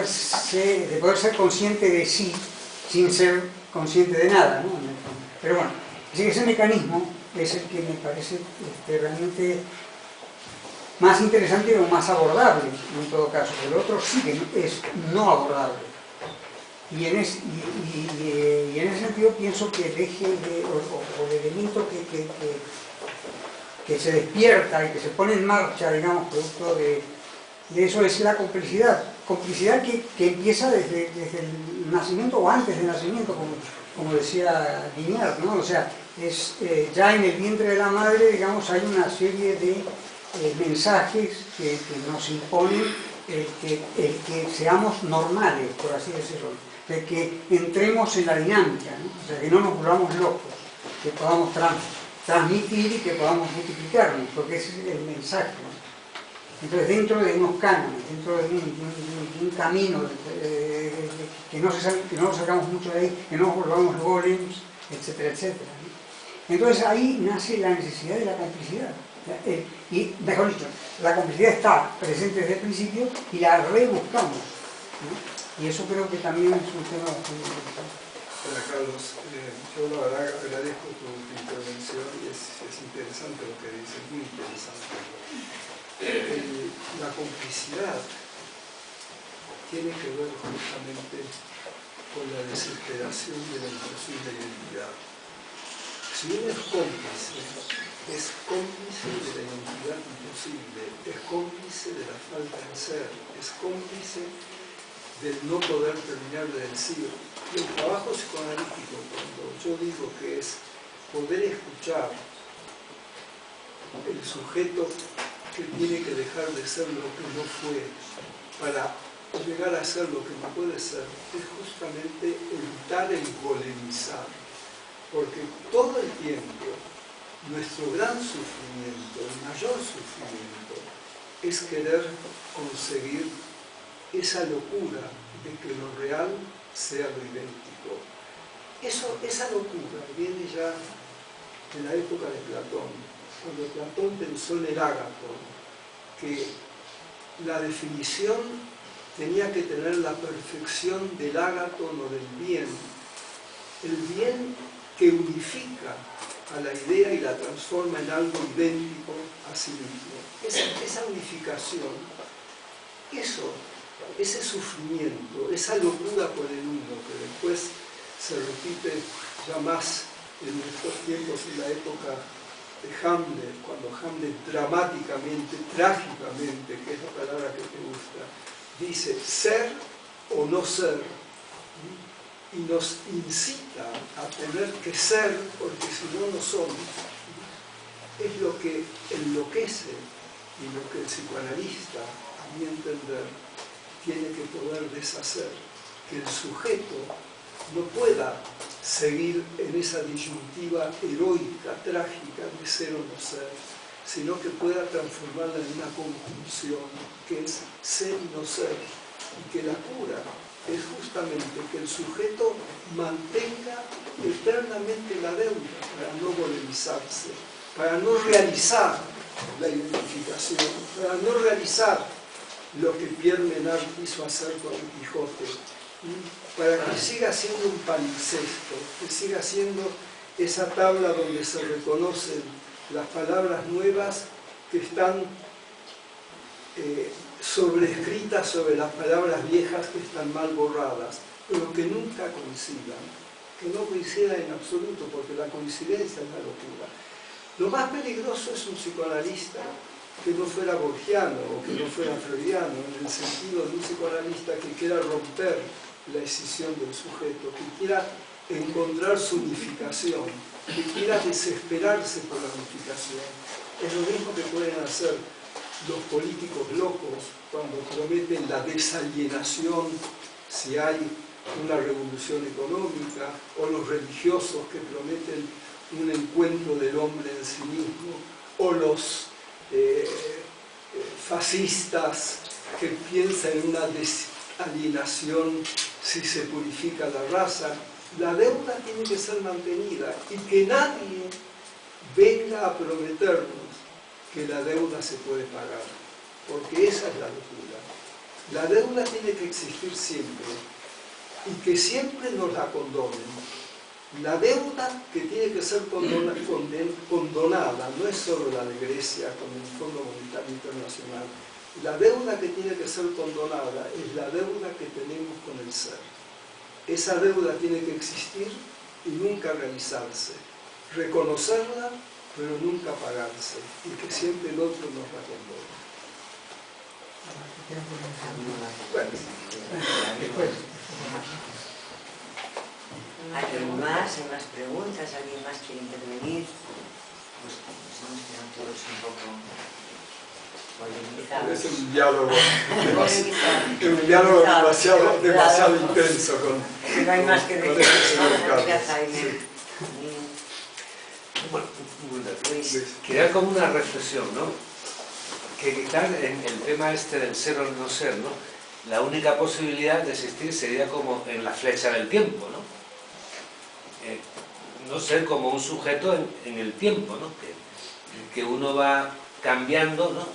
ser consciente de sí sin ser consciente de nada, ¿no? Pero bueno, así que ese mecanismo es el que me parece realmente más interesante o más abordable en todo caso. El otro sí que es no abordable. Y en ese sentido pienso que el eje o el elemento que se despierta y que se pone en marcha, digamos, producto de eso es la complicidad. Complicidad que empieza desde el nacimiento o antes del nacimiento, como decía Guignard, ¿no? O sea, ya en el vientre de la madre, digamos, hay una serie de mensajes que nos imponen el que seamos normales, por así decirlo, de que entremos en la dinámica, ¿no? O sea, que no nos volvamos locos, que podamos transmitir y que podamos multiplicarnos, porque ese es el mensaje, ¿no? Entonces, dentro de unos cánones, dentro de un camino que no nos sacamos mucho de ahí, que no nos volvamos golems, etcétera, etcétera, ¿no? Entonces ahí nace la necesidad de la complicidad. Y, mejor dicho, la complicidad está presente desde el principio y la rebuscamos, ¿no? Y eso creo que también es un tema bastante interesante. Hola Carlos, yo la verdad agradezco tu intervención y es interesante lo que dices, muy interesante. La complicidad tiene que ver justamente con la desesperación de la imposible identidad. Si uno es cómplice de la identidad imposible, es cómplice de la falta de ser, es cómplice del no poder terminar de decir. El trabajo psicoanalítico, cuando yo digo que es poder escuchar el sujeto que tiene que dejar de ser lo que no fue para llegar a ser lo que no puede ser, es justamente evitar el golemizar. Porque todo el tiempo nuestro gran sufrimiento, el mayor sufrimiento, es querer conseguir esa locura de que lo real sea lo idéntico. Esa locura viene ya de la época de Platón, cuando Platón pensó en el ágaton, que la definición tenía que tener la perfección del ágaton o del bien, el bien que unifica a la idea y la transforma en algo idéntico a sí mismo. Esa unificación, ese sufrimiento, esa locura por el uno, que después se repite ya más en nuestros tiempos, en la época de Hamlet, cuando Hamlet dramáticamente, trágicamente, que es la palabra que te gusta, dice ser o no ser, y nos incita a tener que ser, porque si no, no somos. Es lo que enloquece y lo que el psicoanalista, a mi entender, tiene que poder deshacer, que el sujeto no pueda seguir en esa disyuntiva heroica, trágica de ser o no ser, sino que pueda transformarla en una conjunción que es ser y no ser, y que la cura es justamente que el sujeto mantenga eternamente la deuda para no golemizarse, para no realizar la identificación, para no realizar lo que Pierre Menard quiso hacer con el Quijote, para que siga siendo un palimpsesto, que siga siendo esa tabla donde se reconocen las palabras nuevas que están sobrescritas sobre las palabras viejas que están mal borradas, pero que nunca coincidan, que no coincidan en absoluto, porque la coincidencia es la locura. Lo más peligroso es un psicoanalista que no fuera borgiano o que no fuera freudiano, en el sentido de un psicoanalista que quiera romper la escisión del sujeto, que quiera encontrar su unificación, que quiera desesperarse por la unificación. Es lo mismo que pueden hacer los políticos locos cuando prometen la desalienación si hay una revolución económica, o los religiosos que prometen un encuentro del hombre en sí mismo, o los fascistas que piensan en una desalienación si se purifica la raza. La deuda tiene que ser mantenida y que nadie venga a prometernos que la deuda se puede pagar, porque esa es la locura. La deuda tiene que existir siempre y que siempre nos la condonen. La deuda que tiene que ser condonada no es solo la de Grecia con el Fondo Monetario Internacional. La deuda que tiene que ser condonada es la deuda que tenemos con el ser. Esa deuda tiene que existir y nunca realizarse. Reconocerla, pero nunca pagarse. Y que siempre el otro nos la condone. Bueno, Después. ¿Alguien más? ¿Hay más preguntas? ¿Alguien más quiere intervenir? Pues nos hemos quedado todos un poco polemizados. es un diálogo demasiado intenso con... No hay más que decir. Gracias, Jaime. Bueno, Luis. quería como una reflexión, ¿no? Que quizás en el tema este del ser o no ser, ¿no? La única posibilidad de existir sería como en la flecha del tiempo, ¿no? No ser como un sujeto en el tiempo, ¿no? Que uno va cambiando, ¿no?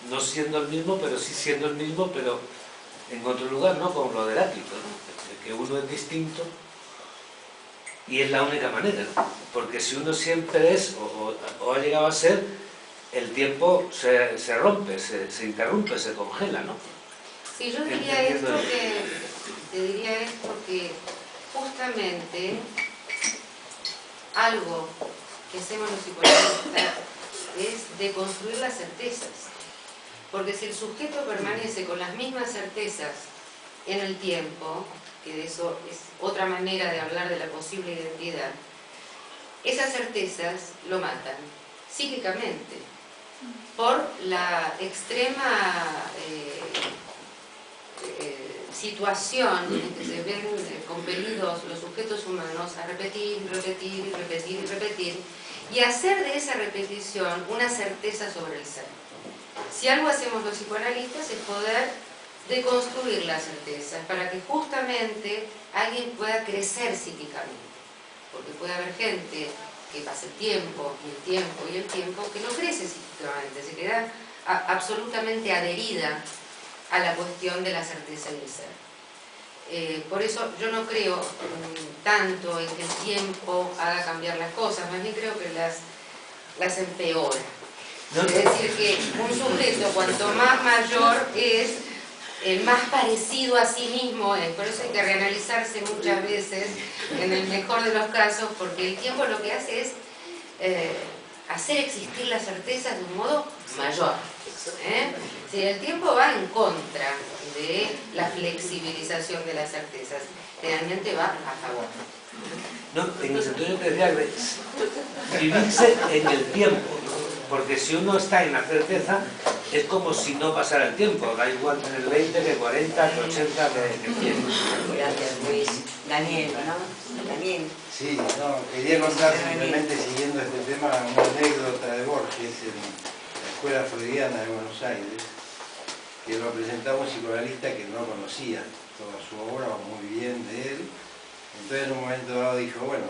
No siendo el mismo, pero sí siendo el mismo, pero en otro lugar, ¿no? Como lo de Heráclito, ¿no? Que uno es distinto y es la única manera, ¿no? Porque si uno siempre es o ha llegado a ser, el tiempo se rompe, se interrumpe, se congela, ¿no? Sí, yo diría esto que justamente algo que hacemos los psicoanalistas es deconstruir las certezas. Porque si el sujeto permanece con las mismas certezas en el tiempo, que de eso es otra manera de hablar de la posible identidad, esas certezas lo matan psíquicamente por la extrema situación en que se ven compelidos los sujetos humanos a repetir, repetir, repetir, repetir, y hacer de esa repetición una certeza sobre el ser. Si algo hacemos los psicoanalistas es poder deconstruir las certezas para que justamente alguien pueda crecer psíquicamente, porque puede haber gente que pasa el tiempo y el tiempo y el tiempo que no crece psíquicamente, se queda absolutamente adherida a la cuestión de la certeza del ser. Por eso yo no creo tanto en que el tiempo haga cambiar las cosas, más bien creo que las empeora. Es decir, que un sujeto cuanto más mayor es, más parecido a sí mismo es. Por eso hay que reanalizarse muchas veces, en el mejor de los casos, porque el tiempo lo que hace es hacer existir la certeza de un modo mayor. Si el tiempo va en contra de la flexibilización de las certezas, generalmente va a favor. No, en el sentido yo te decía, vivirse en el tiempo, porque si uno está en la certeza, es como si no pasara el tiempo, da igual tener 20, que 40, que 80, que 100. Gracias, Luis. Daniel, ¿no? Daniel. Sí, no, quería contar simplemente, siguiendo este tema, una anécdota de Borges en la Escuela Freudiana de Buenos Aires, que lo presentaba un psicoanalista que no conocía toda su obra o muy bien de él. Entonces en un momento dado dijo, bueno,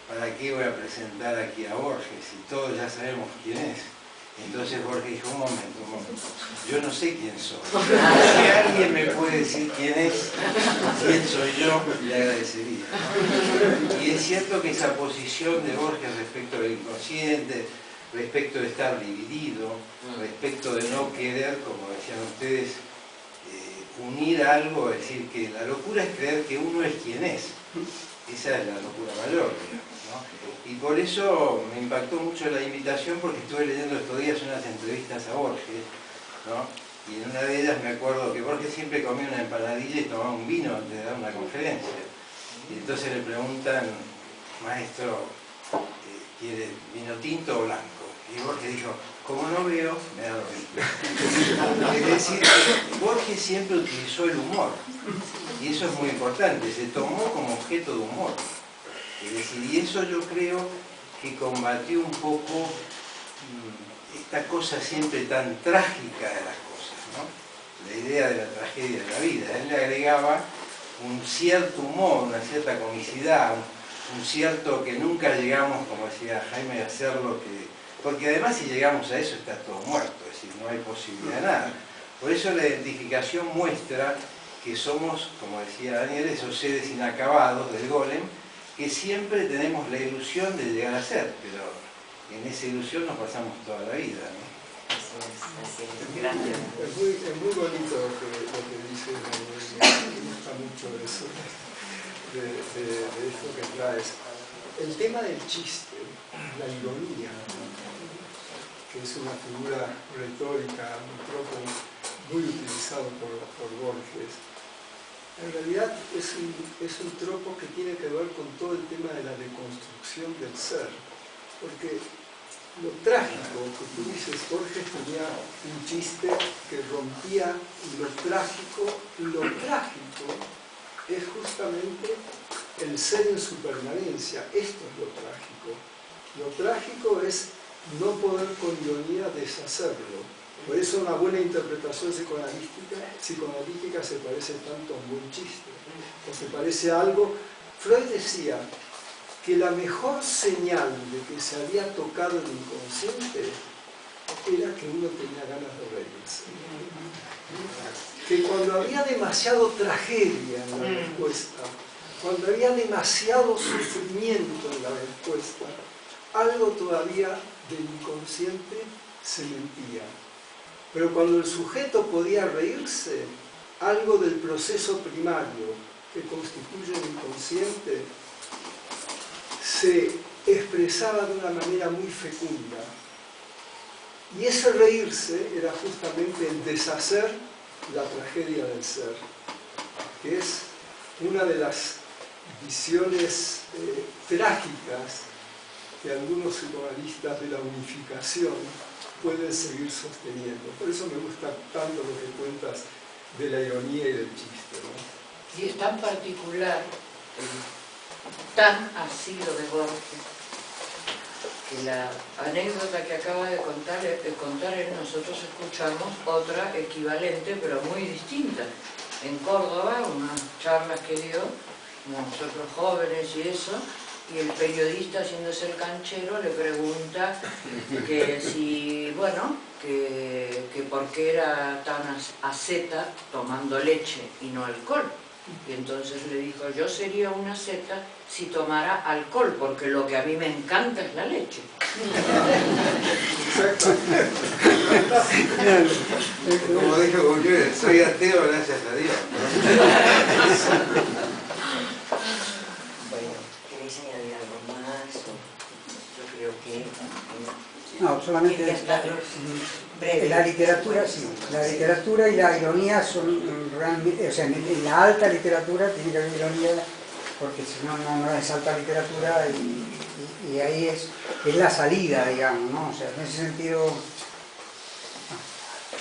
¿para qué voy a presentar aquí a Borges si todos ya sabemos quién es? Entonces Borges dijo, un momento, yo no sé quién soy. Si alguien me puede decir quién es, quién soy yo, le agradecería. Y es cierto que esa posición de Borges respecto del inconsciente, respecto de estar dividido, respecto de no querer, como decían ustedes, unir algo, es decir, que la locura es creer que uno es quien es. Esa es la locura mayor, digamos, ¿no? Y por eso me impactó mucho la invitación, porque estuve leyendo estos días unas entrevistas a Borges, ¿no? Y en una de ellas me acuerdo que Borges siempre comía una empanadilla y tomaba un vino antes de dar una conferencia. Y entonces le preguntan, maestro, ¿quiere vino tinto o blanco? Y Borges dijo, como no veo, me da lo mismo. Es decir, Borges siempre utilizó el humor, y eso es muy importante, se tomó como objeto de humor. Es decir, y eso yo creo que combatió un poco esta cosa siempre tan trágica de las cosas, ¿no? La idea de la tragedia de la vida. Él le agregaba un cierto humor, una cierta comicidad, un cierto que nunca llegamos, como decía Jaime, a hacer lo que... Porque además si llegamos a eso está todo muerto, es decir, no hay posibilidad de nada. Por eso la identificación muestra que somos, como decía Daniel, esos seres inacabados del golem, que siempre tenemos la ilusión de llegar a ser, pero en esa ilusión nos pasamos toda la vida, ¿no? Así es, gracias. Es muy bonito lo que dice Daniel, me gusta mucho eso, de esto que traes. El tema del chiste, la ironía, que es una figura retórica, un tropo muy utilizado por Borges, en realidad es un tropo que tiene que ver con todo el tema de la deconstrucción del ser, porque lo trágico que tú dices, Borges tenía un chiste que rompía lo trágico es justamente el ser en su permanencia. Esto es lo trágico. Lo trágico es no poder con ironía deshacerlo. Por eso una buena interpretación psicoanalítica se parece tanto a un buen chiste, o se parece a algo. Freud decía que la mejor señal de que se había tocado el inconsciente era que uno tenía ganas de reírse. Que cuando había demasiado tragedia en la respuesta, cuando había demasiado sufrimiento en la respuesta, algo todavía del inconsciente se mentía. Pero cuando el sujeto podía reírse, algo del proceso primario que constituye el inconsciente se expresaba de una manera muy fecunda. Y ese reírse era justamente el deshacer la tragedia del ser, que es una de las visiones trágicas que algunos psicoanalistas de la unificación pueden seguir sosteniendo. Por eso me gusta tanto lo que cuentas de la ironía y del chiste, ¿no? Y es tan particular, tan así lo de Borges, que la anécdota que acaba de contar nosotros escuchamos otra equivalente, pero muy distinta. En Córdoba, unas charlas que dio, nosotros jóvenes y eso, y el periodista, haciéndose el canchero, le pregunta que si, bueno, que por qué era tan asceta tomando leche y no alcohol. Y entonces le dijo, yo sería una asceta si tomara alcohol, porque lo que a mí me encanta es la leche. Como dijo Gurriel, soy ateo gracias a Dios. Bueno, ¿queréis añadir algo más? Yo creo que... No, solamente quería estar breve. la literatura, sí. La literatura y la ironía son realmente, o sea, en la alta literatura tiene que haber ironía, porque si no, no es alta literatura y ahí es la salida, digamos, ¿no? O sea, en ese sentido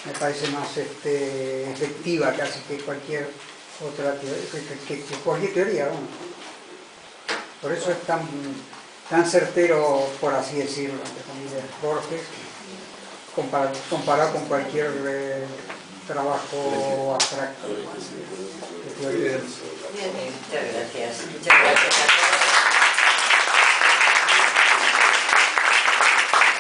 me parece más efectiva casi que cualquier otra que cualquier teoría, ¿no? Por eso es tan certero, por así decirlo, entre comillas, Borges, comparado con cualquier trabajo abstracto de teoría. Bien, muchas gracias. Muchas gracias a todos.